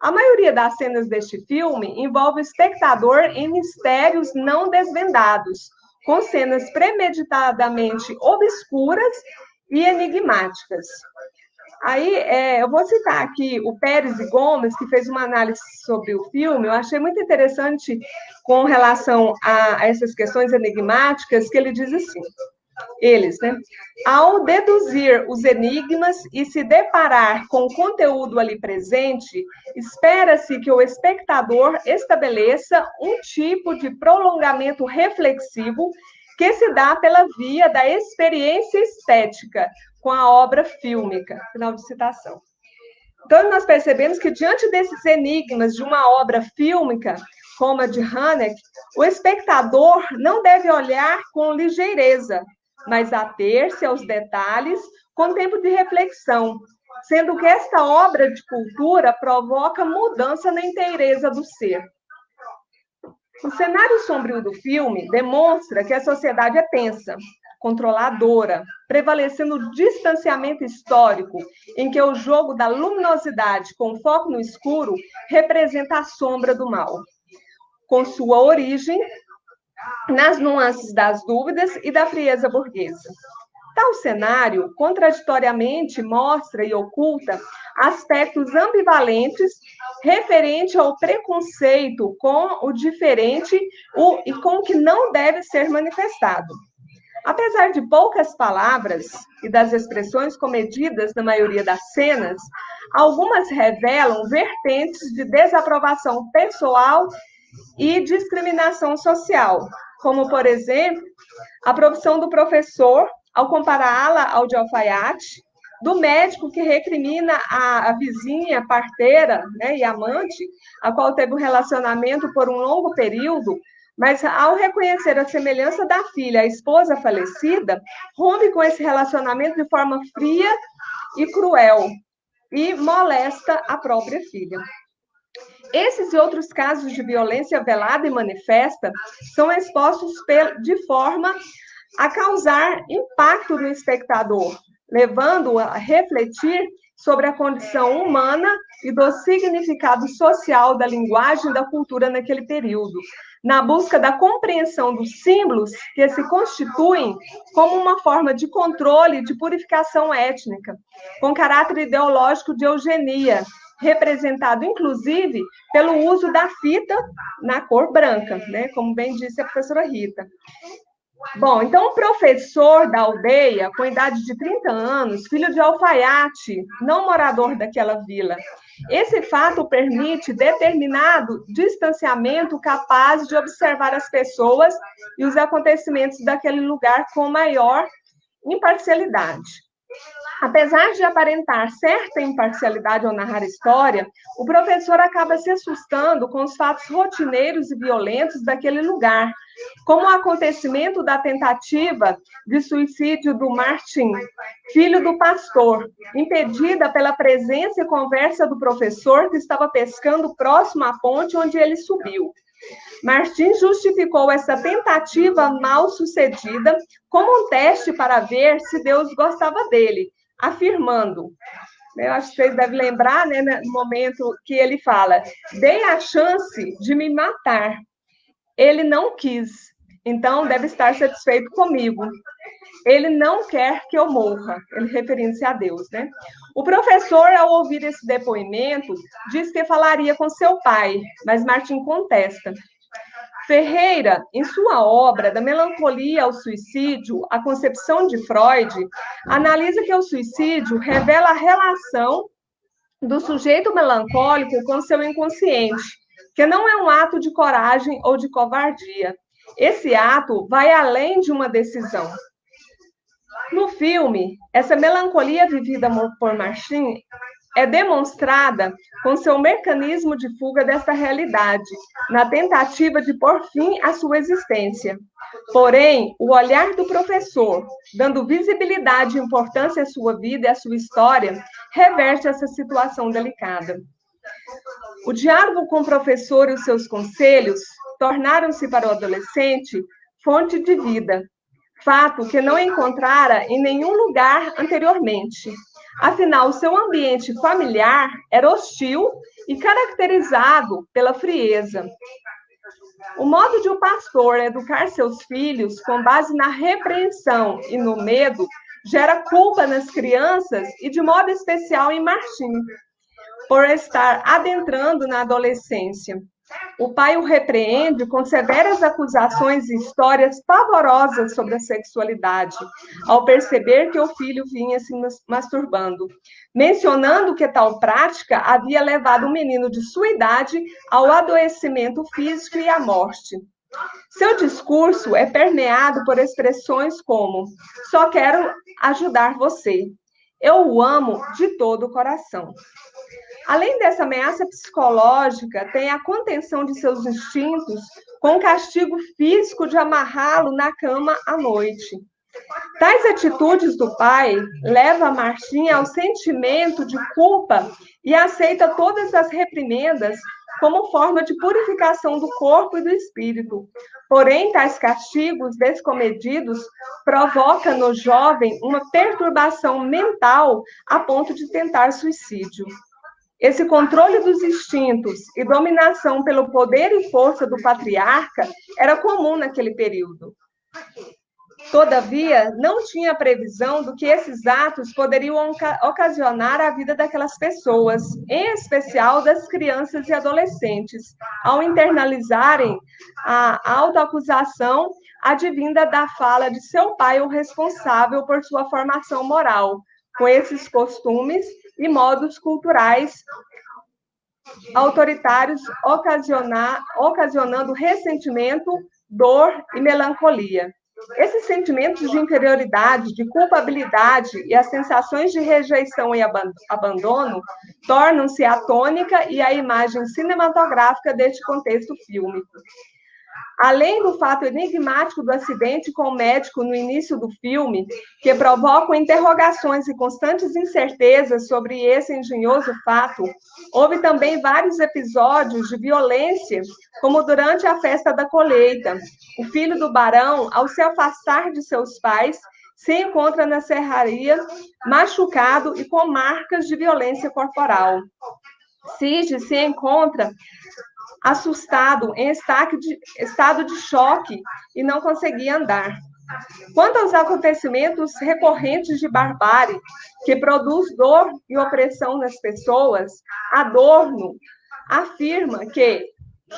A maioria das cenas deste filme envolve o espectador em mistérios não desvendados, com cenas premeditadamente obscuras e enigmáticas. Aí, eu vou citar aqui o Pérez e Gomes, que fez uma análise sobre o filme. Eu achei muito interessante com relação a essas questões enigmáticas, que ele diz assim, ao deduzir os enigmas e se deparar com o conteúdo ali presente, espera-se que o espectador estabeleça um tipo de prolongamento reflexivo que se dá pela via da experiência estética com a obra fílmica. Final de citação. Então, nós percebemos que, diante desses enigmas de uma obra fílmica, como a de Haneke, o espectador não deve olhar com ligeireza, mas ater-se aos detalhes com tempo de reflexão, sendo que esta obra de cultura provoca mudança na inteireza do ser. O cenário sombrio do filme demonstra que a sociedade é tensa, controladora, prevalecendo o distanciamento histórico, em que o jogo da luminosidade com foco no escuro representa a sombra do mal, com sua origem nas nuances das dúvidas e da frieza burguesa. Tal cenário, contraditoriamente, mostra e oculta aspectos ambivalentes referente ao preconceito com o diferente e com o que não deve ser manifestado. Apesar de poucas palavras e das expressões comedidas na maioria das cenas, algumas revelam vertentes de desaprovação pessoal e discriminação social, como, por exemplo, a profissão do professor, ao compará-la ao de alfaiate, do médico que recrimina a vizinha, parteira, né, e amante, a qual teve um relacionamento por um longo período, mas ao reconhecer a semelhança da filha à esposa falecida, rompe com esse relacionamento de forma fria e cruel e molesta a própria filha. Esses e outros casos de violência velada e manifesta são expostos de forma a causar impacto no espectador, levando-o a refletir sobre a condição humana e do significado social da linguagem e da cultura naquele período, na busca da compreensão dos símbolos que se constituem como uma forma de controle e de purificação étnica, com caráter ideológico de eugenia, representado, inclusive, pelo uso da fita na cor branca, né? Como bem disse a professora Rita. Bom, então, o professor da aldeia, com idade de 30 anos, filho de alfaiate, não morador daquela vila. Esse fato permite determinado distanciamento capaz de observar as pessoas e os acontecimentos daquele lugar com maior imparcialidade. Apesar de aparentar certa imparcialidade ao narrar a história, o professor acaba se assustando com os fatos rotineiros e violentos daquele lugar, como o acontecimento da tentativa de suicídio do Martin, filho do pastor, impedida pela presença e conversa do professor que estava pescando próximo à ponte onde ele subiu. Martin justificou essa tentativa mal sucedida como um teste para ver se Deus gostava dele, afirmando, eu acho que vocês devem lembrar, né, no momento que ele fala, dei a chance de me matar, ele não quis, então deve estar satisfeito comigo, ele não quer que eu morra, ele referindo-se a Deus, né? O professor, ao ouvir esse depoimento, diz que falaria com seu pai, mas Martin contesta. Ferreira, em sua obra Da Melancolia ao Suicídio, a concepção de Freud, analisa que o suicídio revela a relação do sujeito melancólico com seu inconsciente, que não é um ato de coragem ou de covardia. Esse ato vai além de uma decisão. No filme, essa melancolia vivida por Martin é demonstrada com seu mecanismo de fuga desta realidade, na tentativa de pôr fim à sua existência. Porém, o olhar do professor, dando visibilidade e importância à sua vida e à sua história, reverte essa situação delicada. O diálogo com o professor e os seus conselhos tornaram-se para o adolescente fonte de vida, fato que não encontrara em nenhum lugar anteriormente. Afinal, seu ambiente familiar era hostil e caracterizado pela frieza. O modo de um pastor educar seus filhos com base na repreensão e no medo gera culpa nas crianças e, de modo especial, em Martim, por estar adentrando na adolescência. O pai o repreende com severas acusações e histórias pavorosas sobre a sexualidade, ao perceber que o filho vinha se masturbando, mencionando que tal prática havia levado o menino de sua idade ao adoecimento físico e à morte. Seu discurso é permeado por expressões como: só quero ajudar você, eu o amo de todo o coração. Além dessa ameaça psicológica, tem a contenção de seus instintos com o castigo físico de amarrá-lo na cama à noite. Tais atitudes do pai levam Martim ao sentimento de culpa e aceita todas as reprimendas como forma de purificação do corpo e do espírito. Porém, tais castigos descomedidos provocam no jovem uma perturbação mental a ponto de tentar suicídio. Esse controle dos instintos e dominação pelo poder e força do patriarca era comum naquele período. Todavia, não tinha previsão do que esses atos poderiam ocasionar à vida daquelas pessoas, em especial das crianças e adolescentes, ao internalizarem a autoacusação advinda da fala de seu pai, o responsável por sua formação moral, com esses costumes e modos culturais autoritários, ocasionando ressentimento, dor e melancolia. Esses sentimentos de inferioridade, de culpabilidade e as sensações de rejeição e abandono tornam-se a tônica e a imagem cinematográfica deste contexto fílmico. Além do fato enigmático do acidente com o médico no início do filme, que provocam interrogações e constantes incertezas sobre esse engenhoso fato, houve também vários episódios de violência, como durante a festa da colheita. O filho do barão, ao se afastar de seus pais, se encontra na serraria, machucado e com marcas de violência corporal. Cid se encontra assustado, em estado de choque, e não conseguia andar. Quanto aos acontecimentos recorrentes de barbárie, que produz dor e opressão nas pessoas, Adorno afirma que,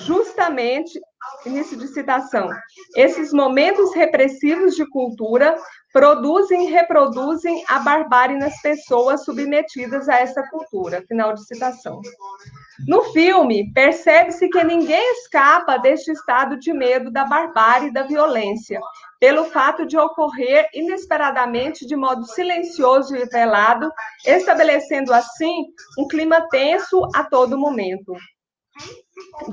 justamente, início de citação, esses momentos repressivos de cultura produzem e reproduzem a barbárie nas pessoas submetidas a essa cultura. Final de citação. No filme, percebe-se que ninguém escapa deste estado de medo da barbárie e da violência, pelo fato de ocorrer inesperadamente de modo silencioso e velado, estabelecendo assim um clima tenso a todo momento.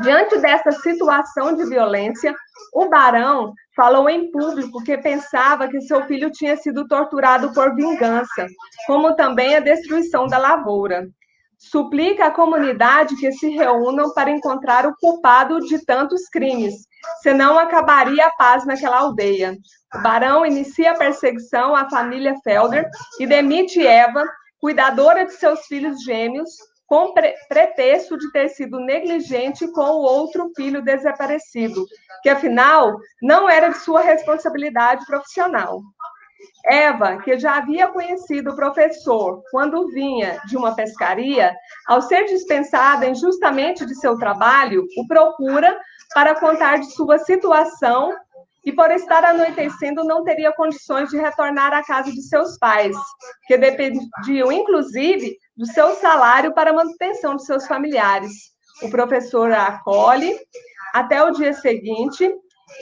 Diante dessa situação de violência, o barão falou em público que pensava que seu filho tinha sido torturado por vingança, como também a destruição da lavoura. Suplica à comunidade que se reúnam para encontrar o culpado de tantos crimes, senão acabaria a paz naquela aldeia. O barão inicia a perseguição à família Felder e demite Eva, cuidadora de seus filhos gêmeos, com pretexto de ter sido negligente com o outro filho desaparecido, que afinal não era de sua responsabilidade profissional. Eva, que já havia conhecido o professor quando vinha de uma pescaria, ao ser dispensada injustamente de seu trabalho, o procura para contar de sua situação e, por estar anoitecendo, não teria condições de retornar à casa de seus pais, que dependiam, inclusive, do seu salário para a manutenção de seus familiares. O professor a acolhe até o dia seguinte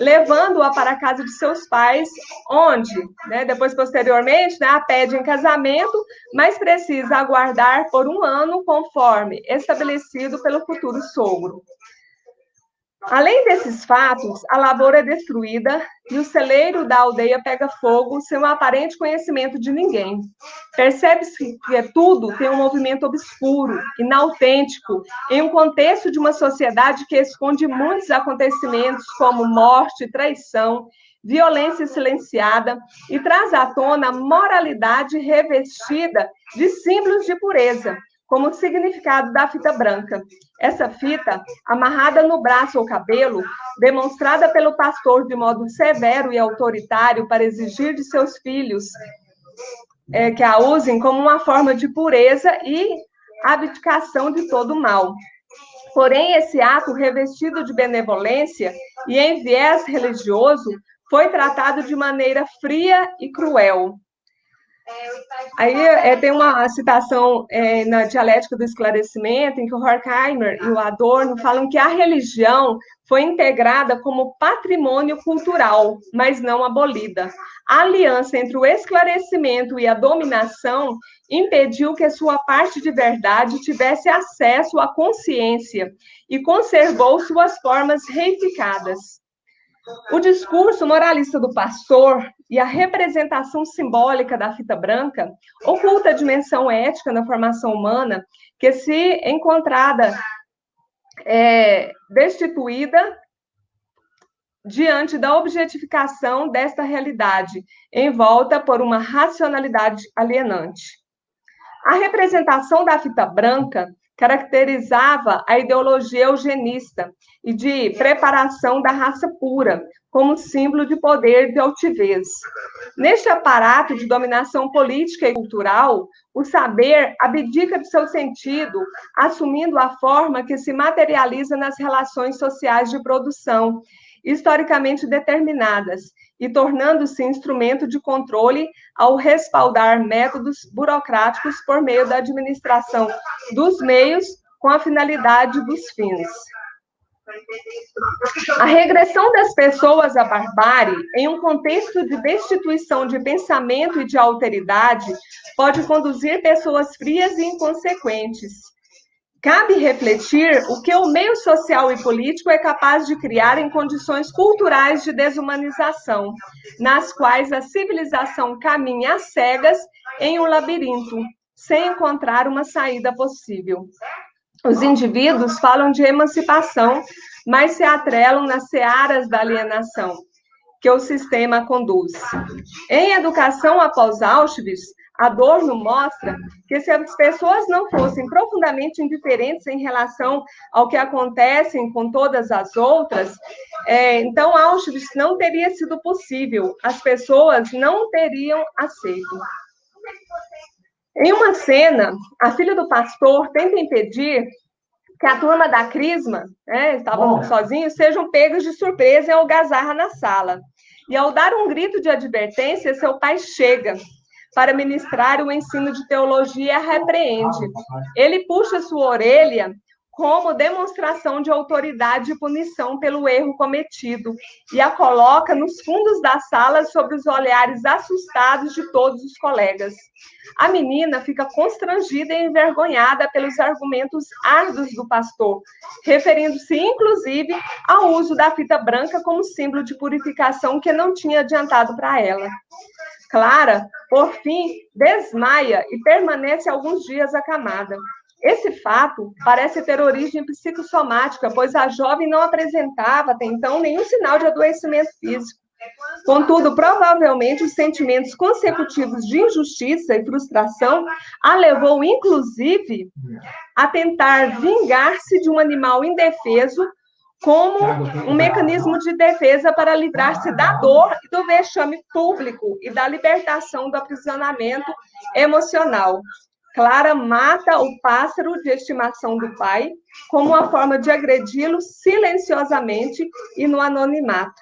levando-a para a casa de seus pais, onde, né, depois, posteriormente, né, a pede em casamento, mas precisa aguardar por 1 ano, conforme estabelecido pelo futuro sogro. Além desses fatos, a lavoura é destruída e o celeiro da aldeia pega fogo sem o aparente conhecimento de ninguém. Percebe-se que tudo tem um movimento obscuro, inautêntico, em um contexto de uma sociedade que esconde muitos acontecimentos como morte, traição, violência silenciada e traz à tona a moralidade revestida de símbolos de pureza, como o significado da fita branca. Essa fita, amarrada no braço ou cabelo, demonstrada pelo pastor de modo severo e autoritário para exigir de seus filhos que a usem como uma forma de pureza e abdicação de todo o mal. Porém, esse ato revestido de benevolência e em viés religioso foi tratado de maneira fria e cruel. Aí tem uma citação na Dialética do Esclarecimento, em que o Horkheimer e o Adorno falam que a religião foi integrada como patrimônio cultural, mas não abolida. A aliança entre o esclarecimento e a dominação impediu que a sua parte de verdade tivesse acesso à consciência e conservou suas formas reificadas. O discurso moralista do pastor e a representação simbólica da fita branca oculta a dimensão ética na formação humana que, se encontrada destituída diante da objetificação desta realidade, envolta por uma racionalidade alienante. A representação da fita branca caracterizava a ideologia eugenista e de preparação da raça pura, como símbolo de poder e de altivez. Neste aparato de dominação política e cultural, o saber abdica de seu sentido, assumindo a forma que se materializa nas relações sociais de produção, historicamente determinadas, e tornando-se instrumento de controle ao respaldar métodos burocráticos por meio da administração dos meios com a finalidade dos fins. A regressão das pessoas à barbárie, em um contexto de destituição de pensamento e de alteridade, pode conduzir pessoas frias e inconsequentes. Cabe refletir o que o meio social e político é capaz de criar em condições culturais de desumanização, nas quais a civilização caminha às cegas em um labirinto, sem encontrar uma saída possível. Os indivíduos falam de emancipação, mas se atrelam nas searas da alienação que o sistema conduz. Em Educação após Auschwitz, Adorno mostra que se as pessoas não fossem profundamente indiferentes em relação ao que acontece com todas as outras, então Auschwitz não teria sido possível, as pessoas não teriam aceito. Em uma cena, a filha do pastor tenta impedir que a turma da Crisma, estavam sozinhos, sejam pegos de surpresa e algazarra na sala. E ao dar um grito de advertência, seu pai chega para ministrar o ensino de teologia e a repreende. Ele puxa sua orelha como demonstração de autoridade e punição pelo erro cometido e a coloca nos fundos da sala sob os olhares assustados de todos os colegas. A menina fica constrangida e envergonhada pelos argumentos árduos do pastor, referindo-se, inclusive, ao uso da fita branca como símbolo de purificação que não tinha adiantado para ela. Clara, por fim, desmaia e permanece alguns dias acamada. Esse fato parece ter origem psicossomática, pois a jovem não apresentava até então nenhum sinal de adoecimento físico. Contudo, provavelmente, os sentimentos consecutivos de injustiça e frustração a levou, inclusive, a tentar vingar-se de um animal indefeso como um mecanismo de defesa para livrar-se da dor e do vexame público e da libertação do aprisionamento emocional. Clara mata o pássaro de estimação do pai como uma forma de agredi-lo silenciosamente e no anonimato.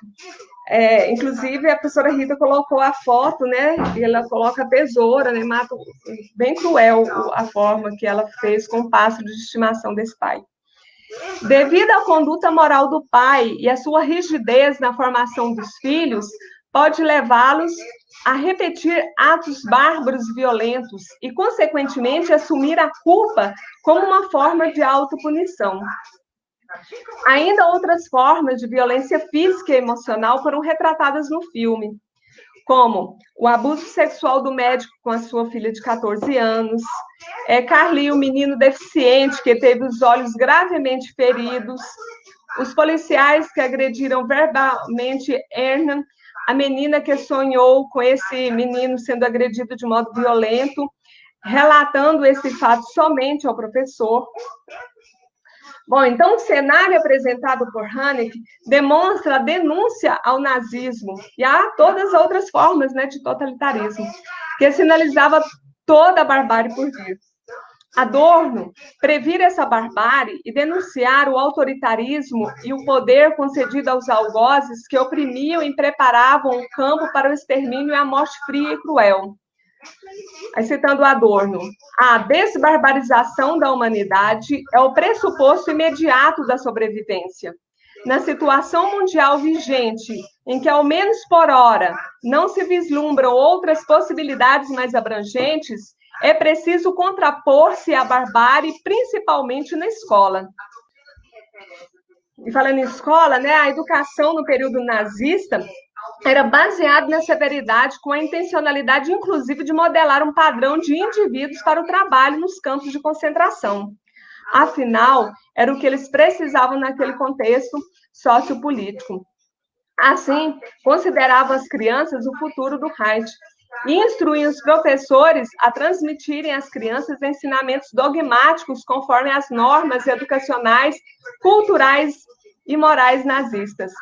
Inclusive, a professora Rita colocou a foto, né? E ela coloca a tesoura, né? Mata, bem cruel a forma que ela fez com o pássaro de estimação desse pai. Devido à conduta moral do pai e à sua rigidez na formação dos filhos, pode levá-los a repetir atos bárbaros e violentos e, consequentemente, assumir a culpa como uma forma de autopunição. Ainda outras formas de violência física e emocional foram retratadas no filme, como o abuso sexual do médico com a sua filha de 14 anos, Carly, o menino deficiente que teve os olhos gravemente feridos, os policiais que agrediram verbalmente Ernan, a menina que sonhou com esse menino sendo agredido de modo violento, relatando esse fato somente ao professor. Bom, então o cenário apresentado por Haneke demonstra a denúncia ao nazismo e a todas as outras formas, né, de totalitarismo, que sinalizava toda a barbárie por vir. Adorno previr essa barbárie e denunciar o autoritarismo e o poder concedido aos algozes que oprimiam e preparavam o campo para o extermínio e a morte fria e cruel. Aí, citando Adorno, a desbarbarização da humanidade é o pressuposto imediato da sobrevivência. Na situação mundial vigente, em que, ao menos por hora, não se vislumbram outras possibilidades mais abrangentes, é preciso contrapor-se à barbárie, principalmente na escola. E falando em escola, né, a educação no período nazista era baseada na severidade, com a intencionalidade, inclusive, de modelar um padrão de indivíduos para o trabalho nos campos de concentração. Afinal, era o que eles precisavam naquele contexto sociopolítico. Assim, consideravam as crianças o futuro do Reich e instruíam os professores a transmitirem às crianças ensinamentos dogmáticos conforme as normas educacionais, culturais e morais nazistas.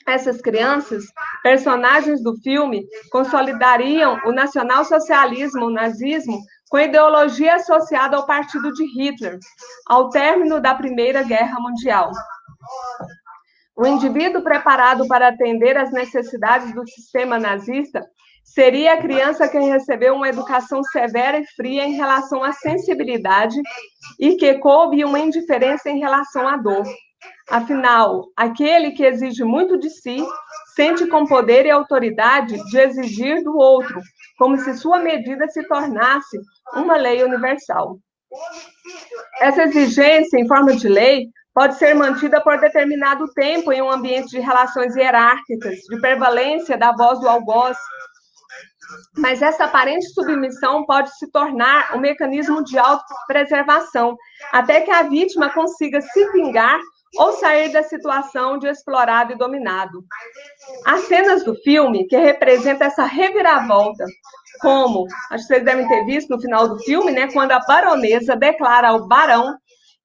Essas crianças, personagens do filme, consolidariam o nacionalsocialismo, o nazismo, com a ideologia associada ao partido de Hitler, ao término da Primeira Guerra Mundial. O indivíduo preparado para atender às necessidades do sistema nazista seria a criança que recebeu uma educação severa e fria em relação à sensibilidade e que coube uma indiferença em relação à dor. Afinal, aquele que exige muito de si, sente com poder e autoridade de exigir do outro, como se sua medida se tornasse uma lei universal. Essa exigência, em forma de lei, pode ser mantida por determinado tempo em um ambiente de relações hierárquicas, de prevalência da voz do algoz, mas essa aparente submissão pode se tornar um mecanismo de autopreservação, até que a vítima consiga se vingar ou sair da situação de explorado e dominado. As cenas do filme que representam essa reviravolta, como, acho que vocês devem ter visto no final do filme, né, quando a baronesa declara ao barão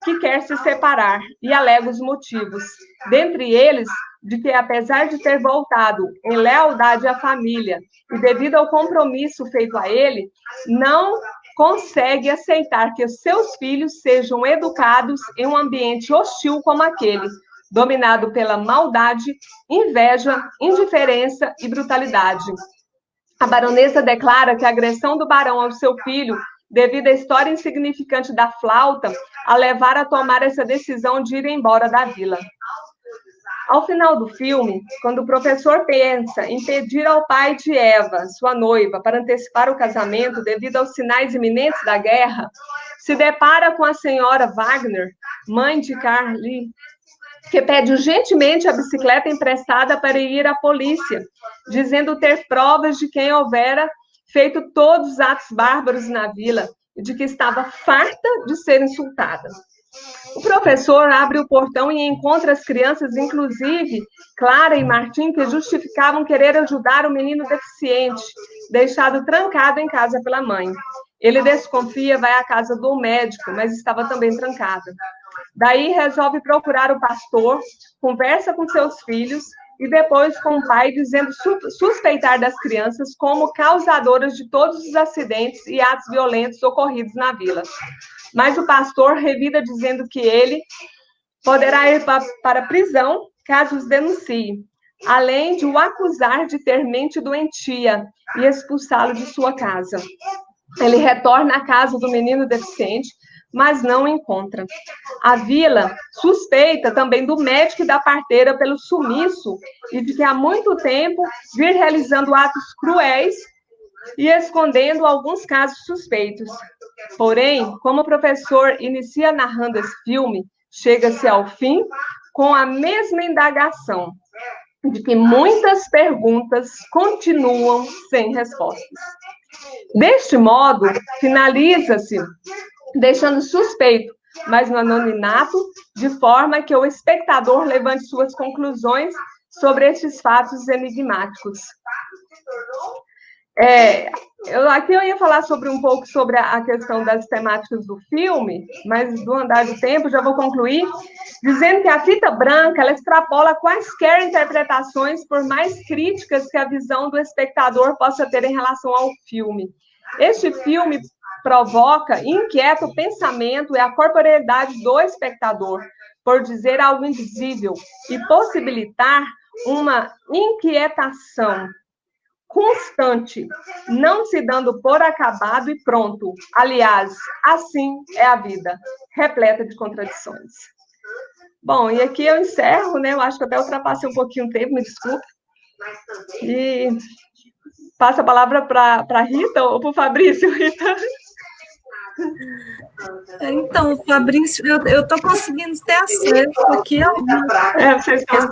que quer se separar e alega os motivos, dentre eles de que, apesar de ter voltado em lealdade à família e devido ao compromisso feito a ele, não consegue aceitar que os seus filhos sejam educados em um ambiente hostil como aquele, dominado pela maldade, inveja, indiferença e brutalidade. A baronesa declara que a agressão do barão ao seu filho, devido à história insignificante da flauta, a levar a tomar essa decisão de ir embora da vila. Ao final do filme, quando o professor pensa em pedir ao pai de Eva, sua noiva, para antecipar o casamento devido aos sinais iminentes da guerra, se depara com a senhora Wagner, mãe de Carly, que pede urgentemente a bicicleta emprestada para ir à polícia, dizendo ter provas de quem houvera feito todos os atos bárbaros na vila e de que estava farta de ser insultada. O professor abre o portão e encontra as crianças, inclusive Clara e Martim, que justificavam querer ajudar o menino deficiente, deixado trancado em casa pela mãe. Ele desconfia, vai à casa do médico, mas estava também trancada. Daí resolve procurar o pastor, conversa com seus filhos e depois com o pai, dizendo suspeitar das crianças como causadoras de todos os acidentes e atos violentos ocorridos na vila. Mas o pastor revida dizendo que ele poderá ir para a prisão caso os denuncie, além de o acusar de ter mente doentia e expulsá-lo de sua casa. Ele retorna à casa do menino deficiente, mas não encontra. A vila suspeita também do médico e da parteira pelo sumiço e de que há muito tempo vir realizando atos cruéis e escondendo alguns casos suspeitos. Porém, como o professor inicia narrando esse filme, chega-se ao fim com a mesma indagação, de que muitas perguntas continuam sem respostas. Deste modo, finaliza-se deixando suspeito, mas no anonimato, de forma que o espectador levante suas conclusões sobre estes fatos enigmáticos. Aqui eu ia falar um pouco sobre a questão das temáticas do filme, mas do andar de tempo já vou concluir dizendo que a fita branca ela extrapola quaisquer interpretações, por mais críticas que a visão do espectador possa ter em relação ao filme. Este filme provoca e inquieta o pensamento e a corporeidade do espectador, por dizer algo invisível, e possibilitar uma inquietação constante, não se dando por acabado e pronto. Aliás, assim é a vida, repleta de contradições. Bom, e aqui eu encerro, né? Eu acho que até ultrapassei um pouquinho o tempo, me desculpe. E passo a palavra para a Rita ou para o Fabrício, Rita. Então, Fabrício, eu estou conseguindo ter acesso aqui ao... Vocês estão...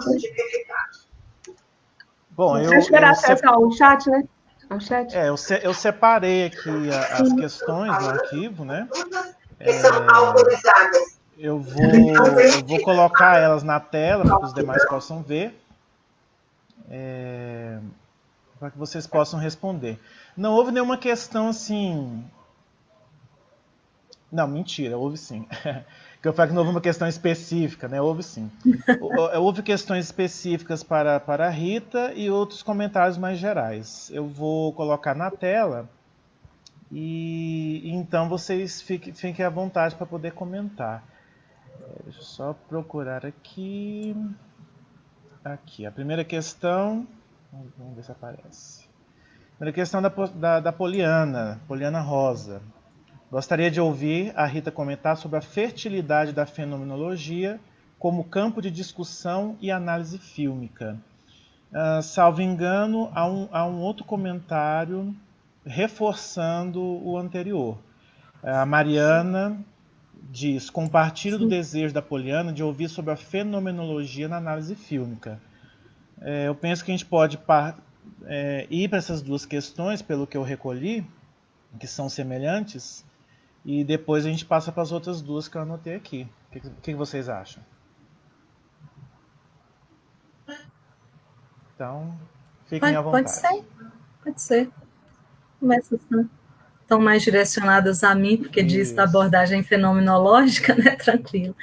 Bom, Vocês tiveram acesso ao chat, né? Ao chat. Eu separei aqui as questões no arquivo, né? Eu vou colocar elas na tela para que os demais possam ver, para que vocês possam responder. Não houve nenhuma questão assim... Não, mentira, houve sim. Que eu falo que não houve uma questão específica, né? Houve sim. Houve questões específicas para a Rita e outros comentários mais gerais. Eu vou colocar na tela e então vocês fiquem à vontade para poder comentar. Deixa eu só procurar aqui. Aqui, a primeira questão. Vamos ver se aparece. A primeira questão da Poliana Rosa. Gostaria de ouvir a Rita comentar sobre a fertilidade da fenomenologia como campo de discussão e análise fílmica. Salvo engano, há um outro comentário reforçando o anterior. A Mariana diz: compartilho do desejo da Poliana de ouvir sobre a fenomenologia na análise fílmica. Eu penso que a gente pode ir para essas duas questões, pelo que eu recolhi, que são semelhantes, e depois a gente passa para as outras duas que eu anotei aqui. O que vocês acham? Então, fiquem à vontade. Pode ser. Começa assim. Estão mais direcionadas a mim, porque diz da abordagem fenomenológica, né? Tranquilo.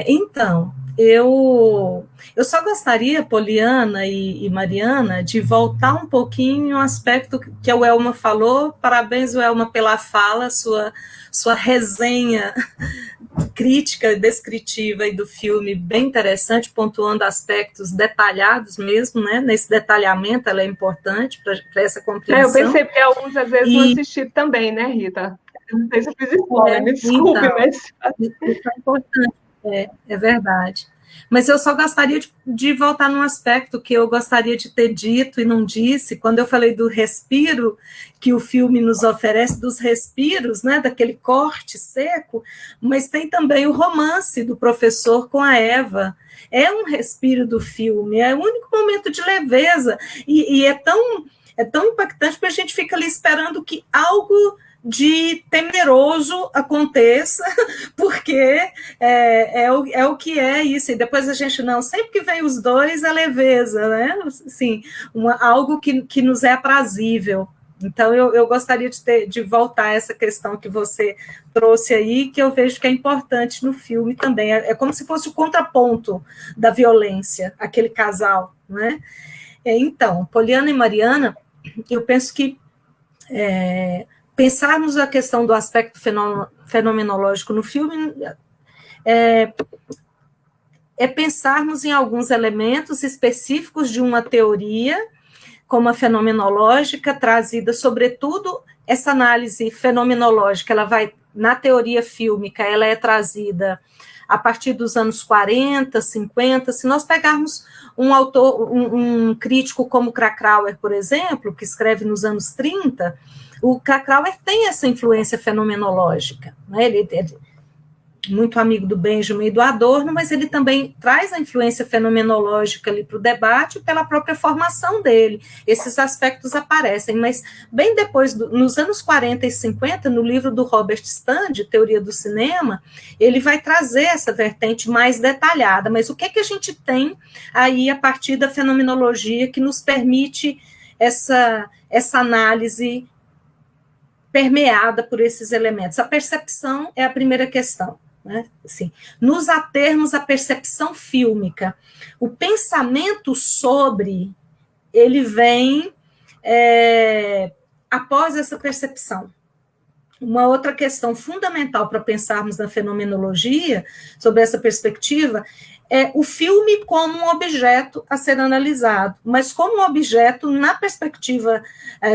Então, eu só gostaria, Poliana e Mariana, de voltar um pouquinho ao aspecto que a Welma falou. Parabéns, Welma, pela fala, sua resenha crítica e descritiva aí do filme, bem interessante, pontuando aspectos detalhados mesmo, né? Nesse detalhamento ela é importante para essa compreensão. Eu percebi alguns, às vezes, não assisti também, né, Rita? Eu não sei se eu fiz spoiler, me desculpe, então, mas... Isso é importante. É verdade. Mas eu só gostaria de voltar num aspecto que eu gostaria de ter dito e não disse, quando eu falei do respiro que o filme nos oferece, dos respiros, né, daquele corte seco, mas tem também o romance do professor com a Eva. É um respiro do filme, é o único momento de leveza, e é tão impactante, porque a gente fica ali esperando que algo de temeroso aconteça, porque é o que é isso, e depois a gente sempre que vem os dois é leveza, né? Assim, algo que nos é aprazível. Então, eu gostaria de voltar a essa questão que você trouxe aí, que eu vejo que é importante no filme também. É como se fosse o contraponto da violência, aquele casal, né? Então, Poliana e Mariana, eu penso que pensarmos a questão do aspecto fenomenológico no filme é pensarmos em alguns elementos específicos de uma teoria, como a fenomenológica, trazida, sobretudo, essa análise fenomenológica, ela vai na teoria fílmica, ela é trazida a partir dos anos 40, 50. Se nós pegarmos um autor, um crítico como Krakauer, por exemplo, que escreve nos anos 30, o Krakauer tem essa influência fenomenológica, né? Ele é muito amigo do Benjamin e do Adorno, mas ele também traz a influência fenomenológica ali para o debate pela própria formação dele. Esses aspectos aparecem, mas bem depois, nos anos 40 e 50, no livro do Robert Stand, Teoria do Cinema, ele vai trazer essa vertente mais detalhada. Mas o que é que a gente tem aí a partir da fenomenologia que nos permite essa análise permeada por esses elementos? A percepção é a primeira questão. Né? Assim, nos atermos à percepção fílmica, o pensamento sobre ele vem após essa percepção. Uma outra questão fundamental para pensarmos na fenomenologia, sobre essa perspectiva, é o filme como um objeto a ser analisado, mas como um objeto na perspectiva,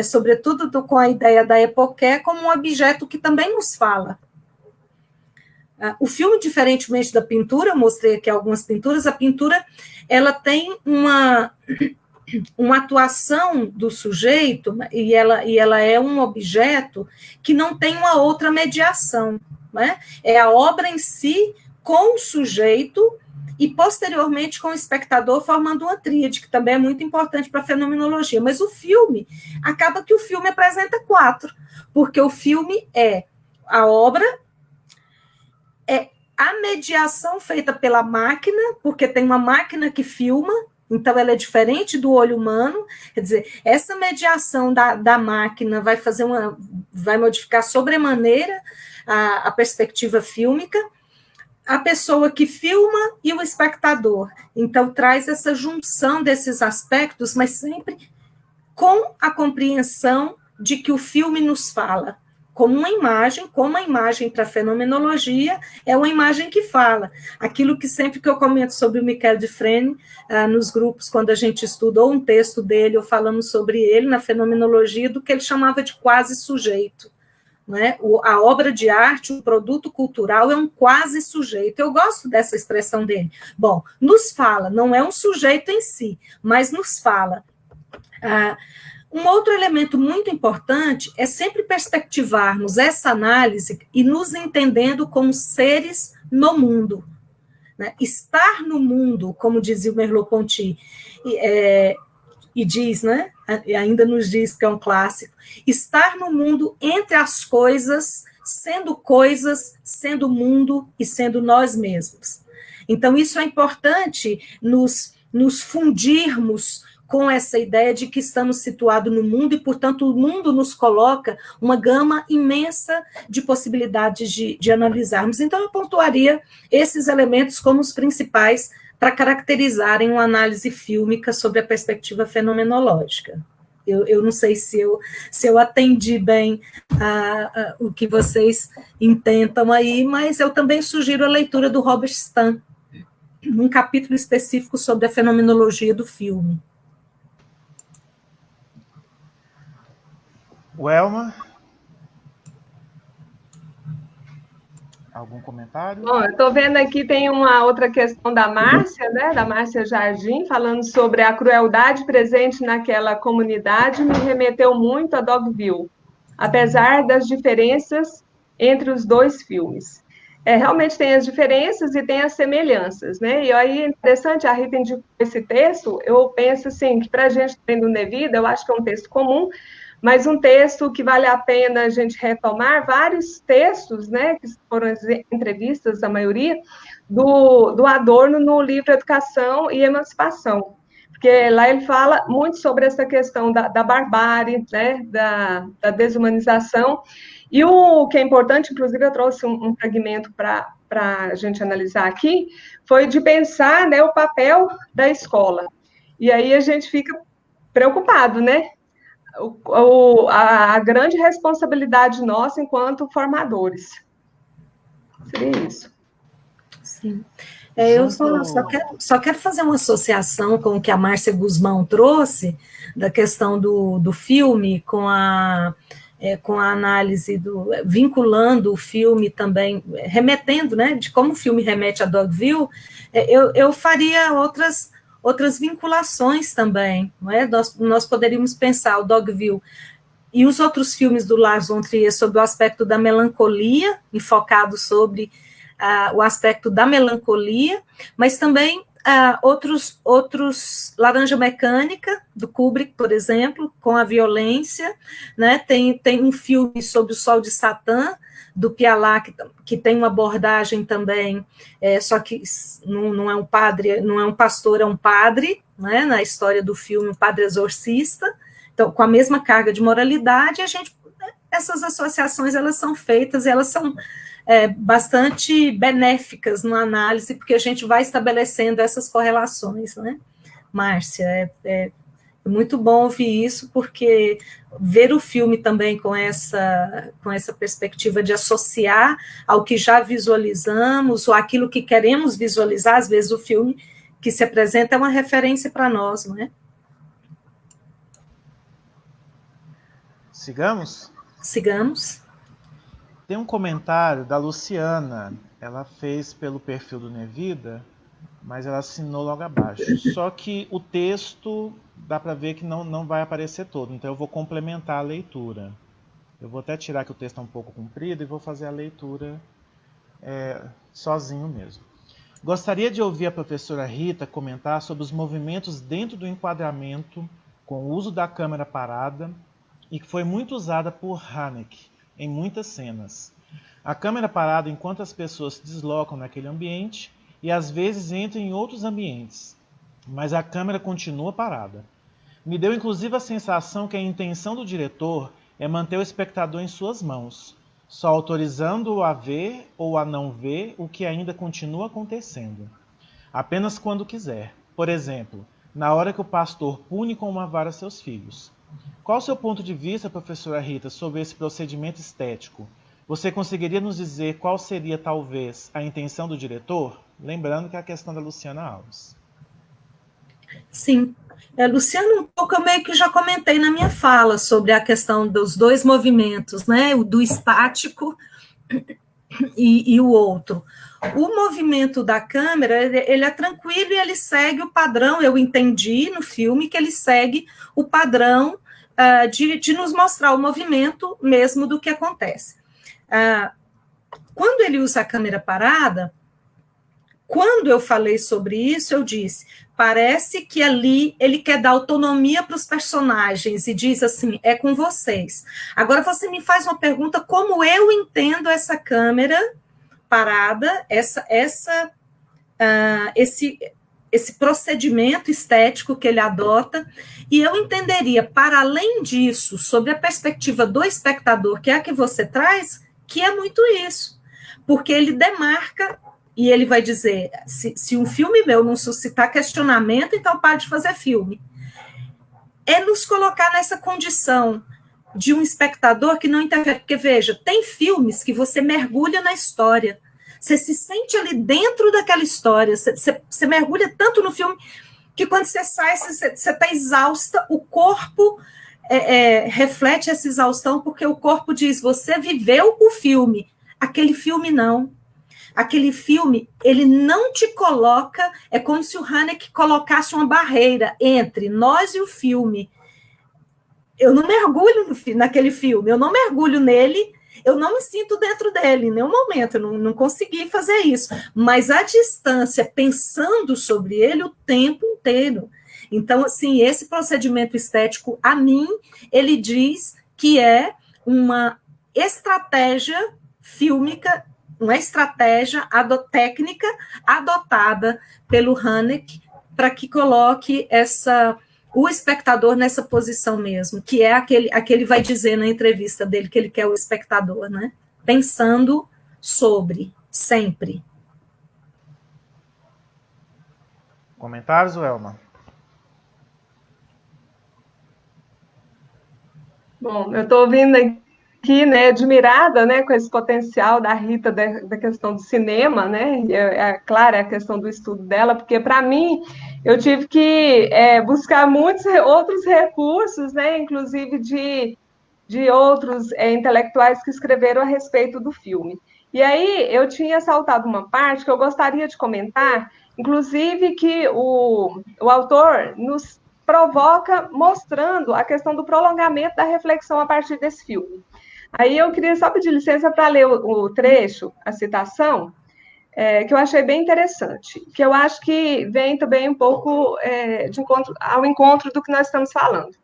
sobretudo com a ideia da Epoqué, como um objeto que também nos fala. O filme, diferentemente da pintura, eu mostrei aqui algumas pinturas, a pintura ela tem uma atuação do sujeito e ela é um objeto que não tem uma outra mediação. Né? É a obra em si com o sujeito e, posteriormente, com o espectador, formando uma tríade, que também é muito importante para a fenomenologia. Mas o filme, acaba que o filme apresenta 4, porque o filme é a obra, é a mediação feita pela máquina, porque tem uma máquina que filma, então ela é diferente do olho humano, quer dizer, essa mediação da máquina vai modificar sobremaneira a perspectiva fílmica, a pessoa que filma e o espectador. Então, traz essa junção desses aspectos, mas sempre com a compreensão de que o filme nos fala. Como a imagem para a fenomenologia é uma imagem que fala. Aquilo que sempre que eu comento sobre o Michel Dufresne, nos grupos, quando a gente estudou um texto dele, ou falamos sobre ele na fenomenologia, do que ele chamava de quase sujeito. Né? A obra de arte, o produto cultural é um quase sujeito. Eu gosto dessa expressão dele. Bom, nos fala, não é um sujeito em si, mas nos fala. Um outro elemento muito importante é sempre perspectivarmos essa análise e nos entendendo como seres no mundo. Né? Estar no mundo, como dizia o Merleau-Ponty, e diz, né? E ainda nos diz que é um clássico, estar no mundo entre as coisas, sendo mundo e sendo nós mesmos. Então, isso é importante nos fundirmos com essa ideia de que estamos situados no mundo e, portanto, o mundo nos coloca uma gama imensa de possibilidades de analisarmos. Então, eu pontuaria esses elementos como os principais para caracterizarem uma análise fílmica sobre a perspectiva fenomenológica. Eu não sei se eu atendi bem o que vocês intentam aí, mas eu também sugiro a leitura do Robert Stan, num capítulo específico sobre a fenomenologia do filme. Welma? Algum comentário? Bom, eu estou vendo aqui, tem uma outra questão da Márcia, né, da Márcia Jardim, falando sobre a crueldade presente naquela comunidade, me remeteu muito a Dogville, apesar das diferenças entre os dois filmes. Realmente tem as diferenças e tem as semelhanças, né? E aí é interessante, a Rita indicou esse texto, eu penso assim, que para a gente também do Nevida, eu acho que é um texto comum, mas um texto que vale a pena a gente retomar, vários textos, né, que foram entrevistas, a maioria, do Adorno no livro Educação e Emancipação, porque lá ele fala muito sobre essa questão da barbárie, né, da desumanização, e o que é importante, inclusive eu trouxe um fragmento para a gente analisar aqui, foi de pensar, né, o papel da escola, e aí a gente fica preocupado, né, a grande responsabilidade nossa enquanto formadores. Seria isso. Sim. Eu só quero fazer uma associação com o que a Márcia Guzmão trouxe, da questão do filme, com a com a análise vinculando o filme também, remetendo, né, de como o filme remete a Dogville, eu faria outras vinculações também, não é? Nós poderíamos pensar o Dogville e os outros filmes do Lars von Trier sobre o aspecto da melancolia, enfocado sobre o aspecto da melancolia, mas também outros Laranja Mecânica, do Kubrick, por exemplo, com a violência, né? Tem um filme sobre o Sol de Satã, do Pialat, que tem uma abordagem também, só que não é um padre, não é um pastor, é um padre, né? Na história do filme, um padre exorcista, então, com a mesma carga de moralidade, essas associações, elas são feitas, e elas são bastante benéficas na análise, porque a gente vai estabelecendo essas correlações, né? Márcia, é muito bom ouvir isso, porque ver o filme também com essa perspectiva de associar ao que já visualizamos, ou aquilo que queremos visualizar, às vezes o filme que se apresenta é uma referência para nós, não é? Sigamos? Sigamos. Tem um comentário da Luciana, ela fez pelo perfil do Nevida, mas ela assinou logo abaixo. Só que o texto, dá para ver que não vai aparecer todo, então eu vou complementar a leitura. Eu vou até tirar que o texto é um pouco comprido e vou fazer a leitura sozinho mesmo. Gostaria de ouvir a professora Rita comentar sobre os movimentos dentro do enquadramento com o uso da câmera parada e que foi muito usada por Haneke em muitas cenas. A câmera parada enquanto as pessoas se deslocam naquele ambiente e às vezes entram em outros ambientes, mas a câmera continua parada. Me deu inclusive a sensação que a intenção do diretor é manter o espectador em suas mãos, só autorizando-o a ver ou a não ver o que ainda continua acontecendo. Apenas quando quiser. Por exemplo, na hora que o pastor pune com uma vara seus filhos. Qual o seu ponto de vista, professora Rita, sobre esse procedimento estético? Você conseguiria nos dizer qual seria, talvez, a intenção do diretor? Lembrando que é a questão da Luciana Alves. Sim. Luciana, um pouco eu meio que já comentei na minha fala sobre a questão dos dois movimentos, né? O do estático e o outro. O movimento da câmera, ele é tranquilo e ele segue o padrão, eu entendi no filme que ele segue o padrão de nos mostrar o movimento mesmo do que acontece. Quando ele usa a câmera parada, quando eu falei sobre isso, eu disse, parece que ali ele quer dar autonomia para os personagens e diz assim, é com vocês. Agora você me faz uma pergunta, como eu entendo essa câmera parada, esse procedimento estético que ele adota, e eu entenderia, para além disso, sobre a perspectiva do espectador, que é a que você traz, que é muito isso, porque ele demarca, e ele vai dizer, se um filme meu não suscitar questionamento, então pare de fazer filme. É nos colocar nessa condição de um espectador que não interfere, porque, veja, tem filmes que você mergulha na história, você se sente ali dentro daquela história, você mergulha tanto no filme que quando você sai, você está exausta, o corpo reflete essa exaustão, porque o corpo diz, você viveu o filme, aquele filme não. Aquele filme, ele não te coloca, é como se o Haneke colocasse uma barreira entre nós e o filme. Eu não mergulho naquele filme, eu não mergulho nele, eu não me sinto dentro dele em nenhum momento, eu não consegui fazer isso, mas a distância, pensando sobre ele o tempo inteiro. Então, assim, esse procedimento estético, a mim, ele diz que é uma estratégia fílmica, uma estratégia técnica adotada pelo Haneke para que coloque o espectador nessa posição mesmo, que é aquele vai dizer na entrevista dele que ele quer o espectador, né? Pensando sobre, sempre. Comentários, Elma? Bom, eu estou ouvindo aqui, né, admirada, né, com esse potencial da Rita da questão do cinema, né, claro, é a questão do estudo dela, porque para mim eu tive que buscar muitos outros recursos, né, inclusive de de outros intelectuais que escreveram a respeito do filme. E aí eu tinha saltado uma parte que eu gostaria de comentar, inclusive que o autor nos provoca mostrando a questão do prolongamento da reflexão a partir desse filme. Aí eu queria só pedir licença para ler o trecho, a citação, que eu achei bem interessante, que eu acho que vem também um pouco ao encontro do que nós estamos falando.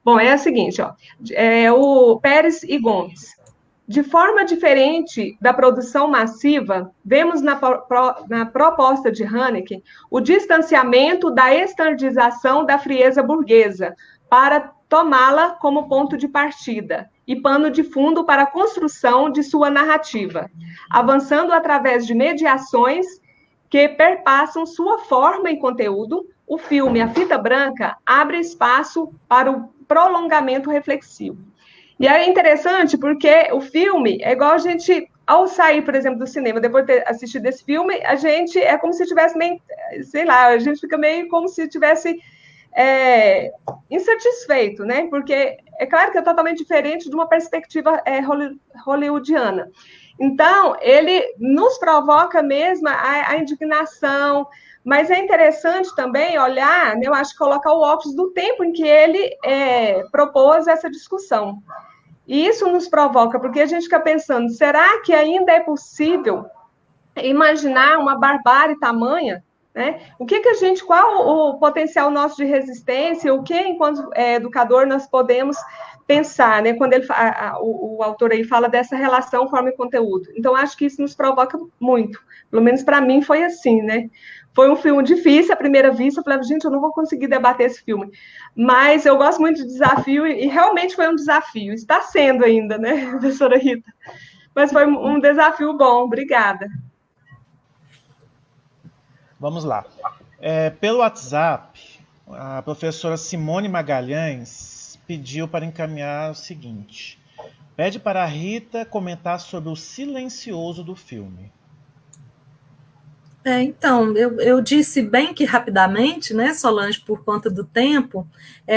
Bom, é o seguinte, ó, o Pérez e Gomes. De forma diferente da produção massiva, vemos na proposta de Haneke o distanciamento da estandardização da frieza burguesa para tomá-la como ponto de partida e pano de fundo para a construção de sua narrativa, avançando através de mediações que perpassam sua forma e conteúdo. O filme A Fita Branca abre espaço para o prolongamento reflexivo. E é interessante porque o filme é igual a gente, ao sair, por exemplo, do cinema, depois de ter assistido esse filme, a gente é como se tivesse meio, sei lá, a gente fica meio como se tivesse insatisfeito, né? Porque é claro que é totalmente diferente de uma perspectiva hollywoodiana. Então, ele nos provoca mesmo a indignação, mas é interessante também olhar, né, eu acho que colocar o óculos do tempo em que ele propôs essa discussão. E isso nos provoca, porque a gente fica pensando, será que ainda é possível imaginar uma barbárie tamanha? Né? Qual o potencial nosso de resistência, o que, enquanto educador, nós podemos pensar, né? Quando o autor aí fala dessa relação forma e conteúdo. Então, acho que isso nos provoca muito. Pelo menos para mim foi assim, né? Foi um filme difícil, à primeira vista, eu falei, gente, eu não vou conseguir debater esse filme. Mas eu gosto muito de desafio, e realmente foi um desafio. Está sendo ainda, né, professora Rita? Mas foi um desafio bom, obrigada. Vamos lá. Pelo WhatsApp, a professora Simone Magalhães pediu para encaminhar o seguinte. Pede para a Rita comentar sobre o silencioso do filme. Então, eu disse bem que rapidamente, né, Solange, por conta do tempo,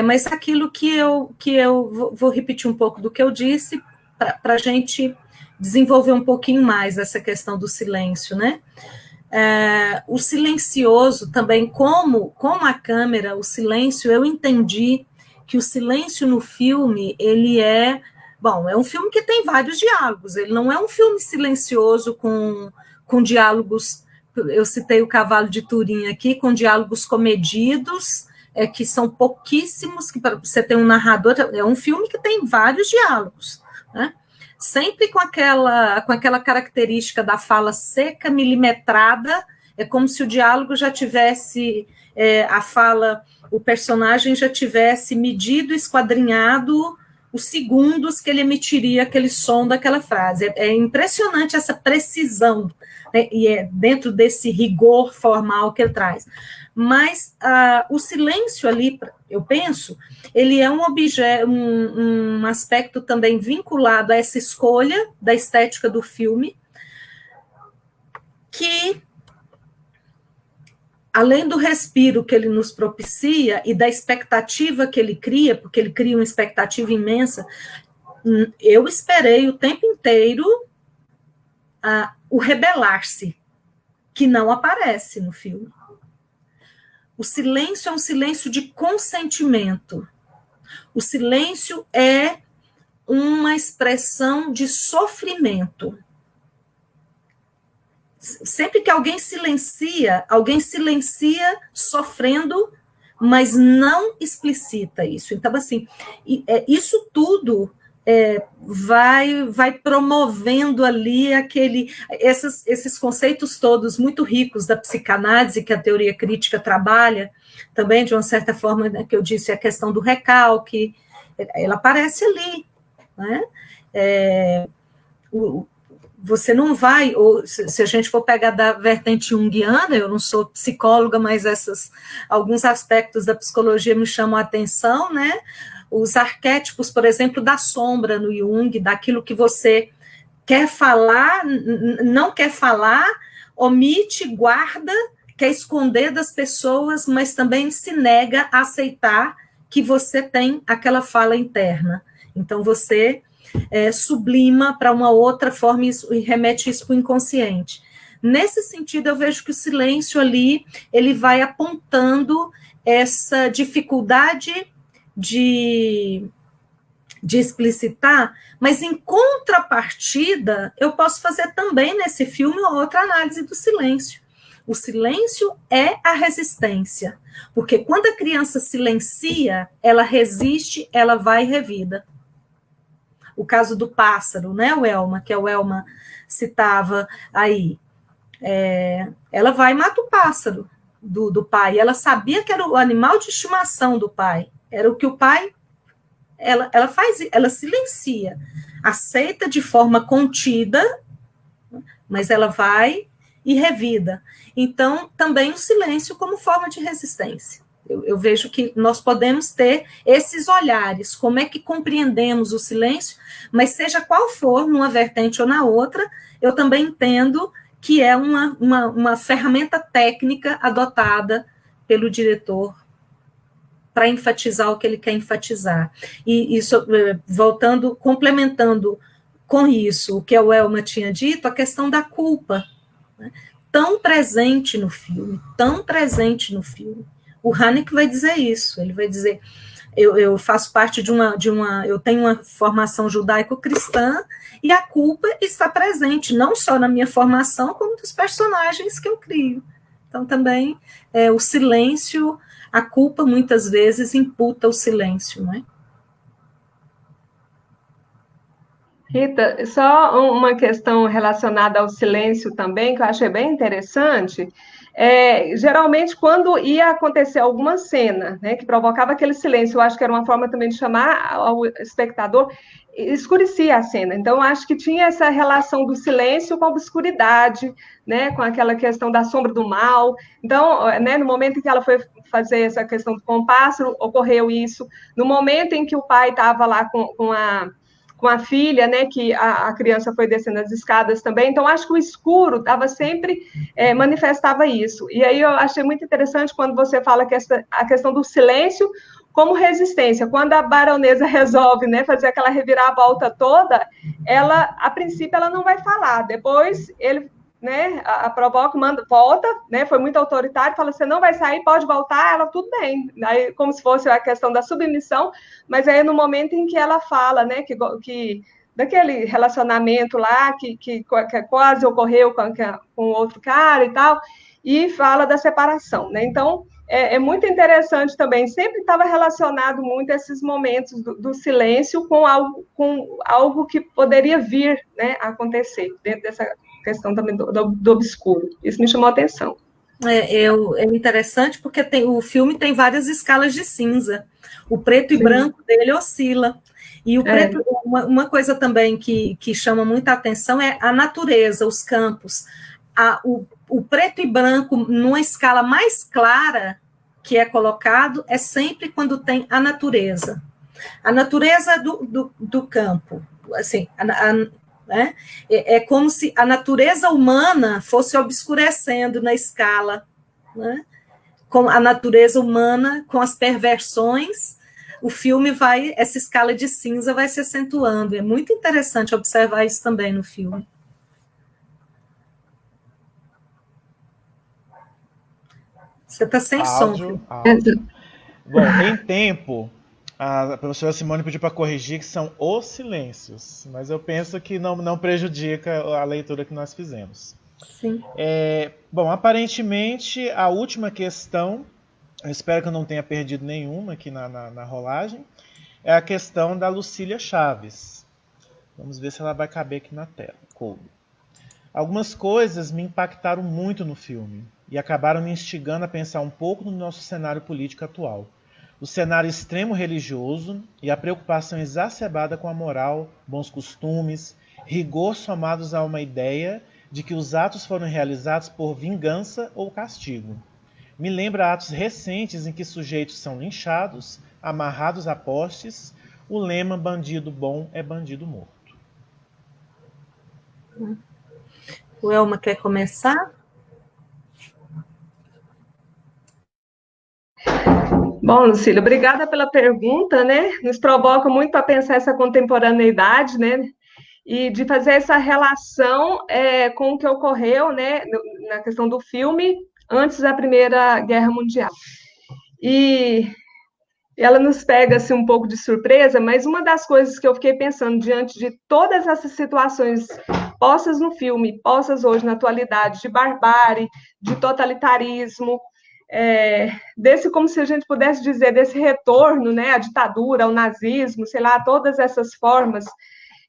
mas aquilo que eu vou repetir um pouco do que eu disse para a gente desenvolver um pouquinho mais essa questão do silêncio, né? O silencioso também, como a câmera, o silêncio, eu entendi que o silêncio no filme, ele é um filme que tem vários diálogos, ele não é um filme silencioso com diálogos. Eu citei o Cavalo de Turim aqui, com diálogos comedidos, que são pouquíssimos, que para você ter um narrador, é um filme que tem vários diálogos, né? Sempre com aquela característica da fala seca, milimetrada, é como se o diálogo já tivesse, o personagem já tivesse medido, esquadrinhado os segundos que ele emitiria aquele som daquela frase. É impressionante essa precisão, né? E é dentro desse rigor formal que ele traz. Mas o silêncio ali, eu penso, ele é um aspecto também vinculado a essa escolha da estética do filme, que, além do respiro que ele nos propicia e da expectativa que ele cria, porque ele cria uma expectativa imensa, eu esperei o tempo inteiro o rebelar-se, que não aparece no filme. O silêncio é um silêncio de consentimento. O silêncio é uma expressão de sofrimento. Sempre que alguém silencia sofrendo, mas não explicita isso. Então, assim, isso tudo vai promovendo ali esses conceitos todos muito ricos da psicanálise, que a teoria crítica trabalha, também, de uma certa forma, né, que eu disse, a questão do recalque, ela aparece ali, né? Você não vai, ou se a gente for pegar da vertente junguiana, eu não sou psicóloga, mas alguns aspectos da psicologia me chamam a atenção, né? Os arquétipos, por exemplo, da sombra no Jung, daquilo que você quer falar, não quer falar, omite, guarda, quer esconder das pessoas, mas também se nega a aceitar que você tem aquela fala interna. Então, você sublima para uma outra forma e remete isso para o inconsciente. Nesse sentido, eu vejo que o silêncio ali, ele vai apontando essa dificuldade de explicitar, mas em contrapartida, eu posso fazer também nesse filme outra análise do silêncio. O silêncio é a resistência, porque quando a criança silencia, ela resiste, ela vai revida. O caso do pássaro, né, o Elma, que a Elma citava aí, ela vai e mata o pássaro do pai, ela sabia que era o animal de estimação do pai, era o que o pai, ela faz, ela silencia, aceita de forma contida, mas ela vai e revida. Então, também o silêncio como forma de resistência. Eu vejo que nós podemos ter esses olhares, como é que compreendemos o silêncio, mas seja qual for, numa vertente ou na outra, eu também entendo que é uma ferramenta técnica adotada pelo diretor para enfatizar o que ele quer enfatizar. E isso, voltando, complementando com isso, o que a Elma tinha dito, a questão da culpa, né? Tão presente no filme, tão presente no filme. O Haneke vai dizer isso, ele vai dizer, eu faço parte eu tenho uma formação judaico-cristã, e a culpa está presente, não só na minha formação, como dos personagens que eu crio. Então, também, o silêncio, a culpa, muitas vezes, imputa o silêncio, não é? Rita, só uma questão relacionada ao silêncio também, que eu achei bem interessante. Geralmente, quando ia acontecer alguma cena, né, que provocava aquele silêncio, eu acho que era uma forma também de chamar ao espectador, escurecia a cena. Então, eu acho que tinha essa relação do silêncio com a obscuridade, né, com aquela questão da sombra do mal. Então, né, no momento em que ela foi fazer essa questão com o pássaro, ocorreu isso. No momento em que o pai estava lá com a filha, né, que a criança foi descendo as escadas também, então acho que o escuro estava sempre, manifestava isso, e aí eu achei muito interessante quando você fala que a questão do silêncio como resistência, quando a baronesa resolve, né, fazer aquela reviravolta toda, ela, a princípio, ela não vai falar, depois ele, né, a provoca, manda, volta, né, foi muito autoritário, fala, você não vai sair, pode voltar, ela, tudo bem, aí, como se fosse a questão da submissão, mas aí no momento em que ela fala, né, que daquele relacionamento lá, que quase ocorreu com outro cara e tal, e fala da separação, né, então, é muito interessante também, sempre estava relacionado muito esses momentos do silêncio com algo que poderia vir, né, a acontecer, dentro dessa questão também do obscuro. Isso me chamou a atenção. É interessante porque o filme tem várias escalas de cinza. O preto e branco dele oscila. E o preto, uma coisa também que chama muita atenção é a natureza, os campos. O preto e branco, numa escala mais clara que é colocado, é sempre quando tem a natureza. A natureza do campo. Assim, né? É como se a natureza humana fosse obscurecendo na escala, né? Com a natureza humana, com as perversões, o filme essa escala de cinza vai se acentuando. É muito interessante observar isso também no filme. Você está sem som. Áudio. Bom, em tempo, a professora Simone pediu para corrigir que são os silêncios, mas eu penso que não prejudica a leitura que nós fizemos. Sim. Bom, aparentemente, a última questão, eu espero que eu não tenha perdido nenhuma aqui na rolagem, é a questão da Lucília Chaves. Vamos ver se ela vai caber aqui na tela. Coube. Algumas coisas me impactaram muito no filme e acabaram me instigando a pensar um pouco no nosso cenário político atual. O cenário extremo religioso e a preocupação exacerbada com a moral, bons costumes, rigor somados a uma ideia de que os atos foram realizados por vingança ou castigo. Me lembra atos recentes em que sujeitos são linchados, amarrados a postes, o lema bandido bom é bandido morto. O Elma quer começar? Bom, Lucília, obrigada pela pergunta, né? Nos provoca muito para pensar essa contemporaneidade, né? E de fazer essa relação com o que ocorreu, né, na questão do filme antes da Primeira Guerra Mundial. E ela nos pega assim, um pouco de surpresa, mas uma das coisas que eu fiquei pensando diante de todas essas situações postas no filme, postas hoje na atualidade, de barbárie, de totalitarismo, desse, como se a gente pudesse dizer, desse retorno, né, à ditadura, ao nazismo, sei lá, todas essas formas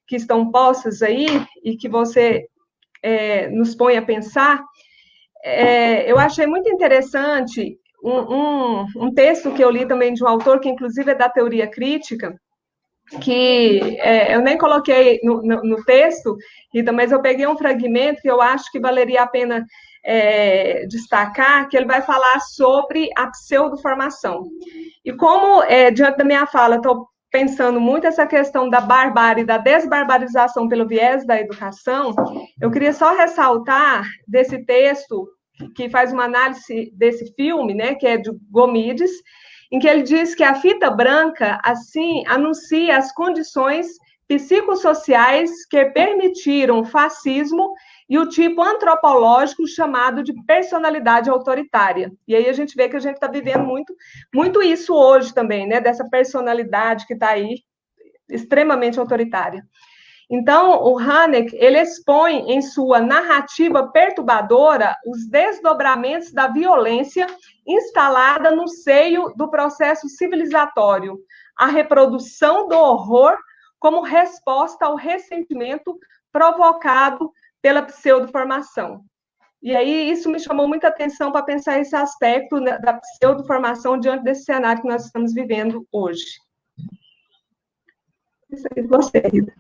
que estão postas aí e que você nos põe a pensar, eu achei muito interessante um texto que eu li também de um autor que, inclusive, é da teoria crítica, que eu nem coloquei no texto, Rita, mas eu peguei um fragmento que eu acho que valeria a pena destacar, que ele vai falar sobre a pseudoformação. E como, diante da minha fala, estou pensando muito essa questão da barbárie, da desbarbarização pelo viés da educação, eu queria só ressaltar desse texto que faz uma análise desse filme, né, que é de Gomides, em que ele diz que a fita branca, assim, anuncia as condições psicossociais que permitiram o fascismo e o tipo antropológico chamado de personalidade autoritária. E aí a gente vê que a gente está vivendo muito isso hoje também, né, dessa personalidade que está aí, extremamente autoritária. Então, o Haneke, ele expõe em sua narrativa perturbadora os desdobramentos da violência instalada no seio do processo civilizatório, a reprodução do horror como resposta ao ressentimento provocado pela pseudoformação. E aí isso me chamou muita atenção para pensar esse aspecto da pseudoformação diante desse cenário que nós estamos vivendo hoje. Isso aí, você, Rita.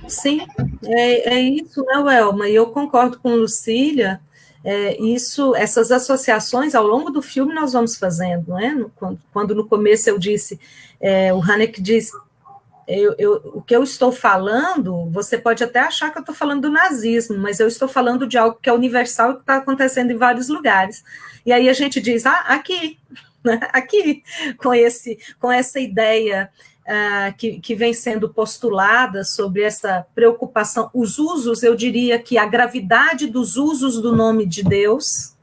Sim, é isso, né, Welma? E eu concordo com Lucília. Essas associações ao longo do filme nós vamos fazendo, né? Quando no começo eu disse, o Haneke diz, o que eu estou falando, você pode até achar que eu estou falando do nazismo, mas eu estou falando de algo que é universal e que está acontecendo em vários lugares. E aí a gente diz, aqui, né? Aqui, com essa ideia que vem sendo postulada sobre essa preocupação, os usos, eu diria que a gravidade dos usos do nome de Deus,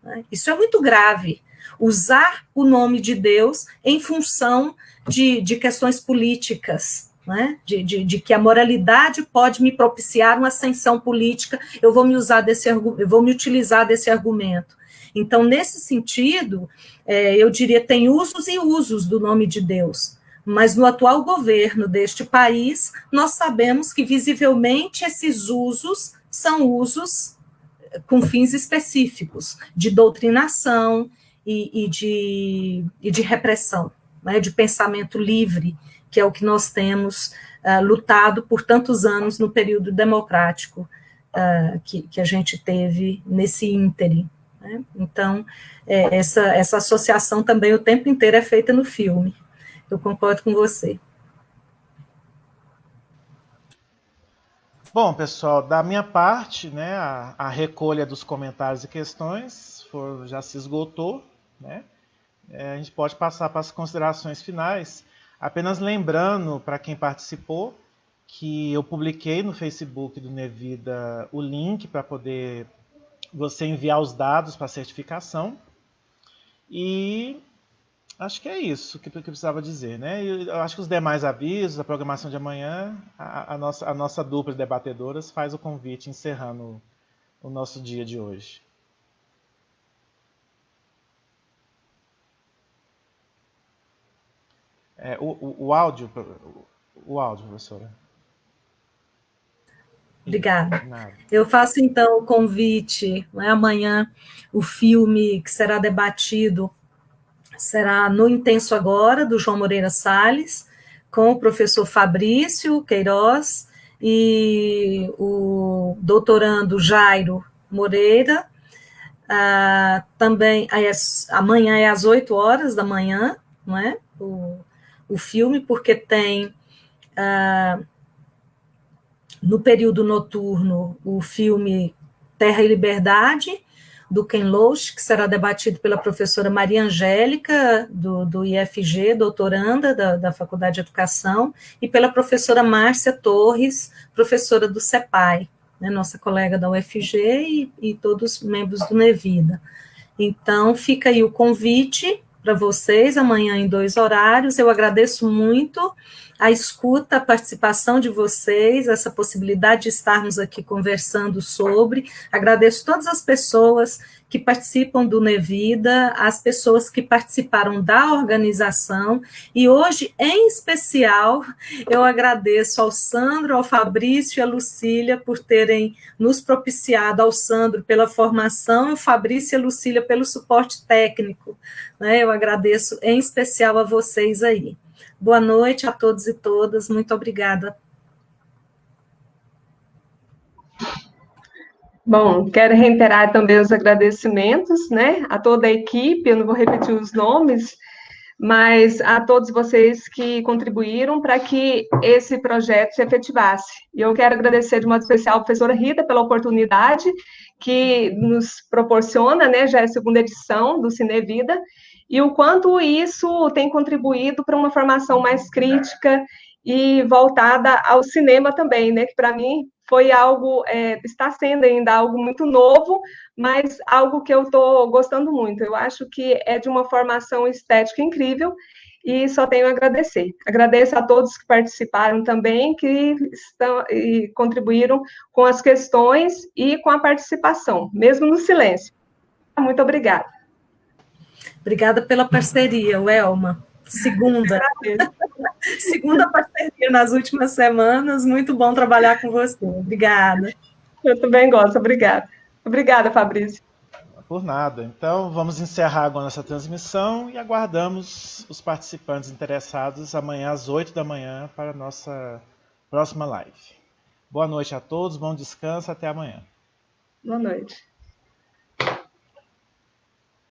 né, isso é muito grave, usar o nome de Deus em função de questões políticas, né, de que a moralidade pode me propiciar uma ascensão política, eu vou me utilizar desse argumento. Então, nesse sentido, eu diria, tem usos e usos do nome de Deus. Mas no atual governo deste país, nós sabemos que visivelmente esses usos são usos com fins específicos, de doutrinação e de repressão, né, de pensamento livre, que é o que nós temos lutado por tantos anos no período democrático que a gente teve nesse ínterim. Né? Então, essa associação também o tempo inteiro é feita no filme. Eu concordo com você. Bom, pessoal, da minha parte, né, a recolha dos comentários e questões já se esgotou, né? A gente pode passar para as considerações finais, apenas lembrando para quem participou que eu publiquei no Facebook do Nevida o link para poder você enviar os dados para a certificação. E acho que é isso que eu precisava dizer, né? Eu acho que os demais avisos, a programação de amanhã, a nossa dupla de debatedoras faz o convite encerrando o nosso dia de hoje. O áudio, professora. Obrigada. Eu faço, então, o convite, né, amanhã, o filme que será debatido será No Intenso Agora, do João Moreira Salles, com o professor Fabrício Queiroz e o doutorando Jairo Moreira. Também amanhã é às 8 horas da manhã, não é? O filme, porque tem no período noturno o filme Terra e Liberdade, do Ken Loach, que será debatido pela professora Maria Angélica, do IFG, doutoranda da Faculdade de Educação, e pela professora Márcia Torres, professora do CEPAI, né, nossa colega da UFG e todos os membros do Nevida. Então, fica aí o convite para vocês, amanhã em 2 horários. Eu agradeço muito a escuta, a participação de vocês, essa possibilidade de estarmos aqui conversando sobre. Agradeço todas as pessoas que participam do Nevida, as pessoas que participaram da organização, e hoje, em especial, eu agradeço ao Sandro, ao Fabrício e à Lucília por terem nos propiciado, ao Sandro pela formação, e o Fabrício e a Lucília pelo suporte técnico, né? Eu agradeço em especial a vocês aí. Boa noite a todos e todas, muito obrigada. Bom, quero reiterar também os agradecimentos, né, a toda a equipe, eu não vou repetir os nomes, mas a todos vocês que contribuíram para que esse projeto se efetivasse. E eu quero agradecer de modo especial a professora Rita pela oportunidade que nos proporciona, né, já é a 2ª edição do Cinevida, e o quanto isso tem contribuído para uma formação mais crítica e voltada ao cinema também, né, que para mim foi algo, está sendo ainda algo muito novo, mas algo que eu estou gostando muito. Eu acho que é de uma formação estética incrível e só tenho a agradecer. Agradeço a todos que participaram também, que estão e contribuíram com as questões e com a participação, mesmo no silêncio. Muito obrigada. Obrigada pela parceria, Welma. Segunda parceria nas últimas semanas, muito bom trabalhar com você. Obrigada. Eu também gosto, obrigada. Obrigada, Fabrício. Por nada. Então, vamos encerrar agora nossa transmissão e aguardamos os participantes interessados amanhã às 8 da manhã para a nossa próxima live. Boa noite a todos, bom descanso, até amanhã. Boa noite.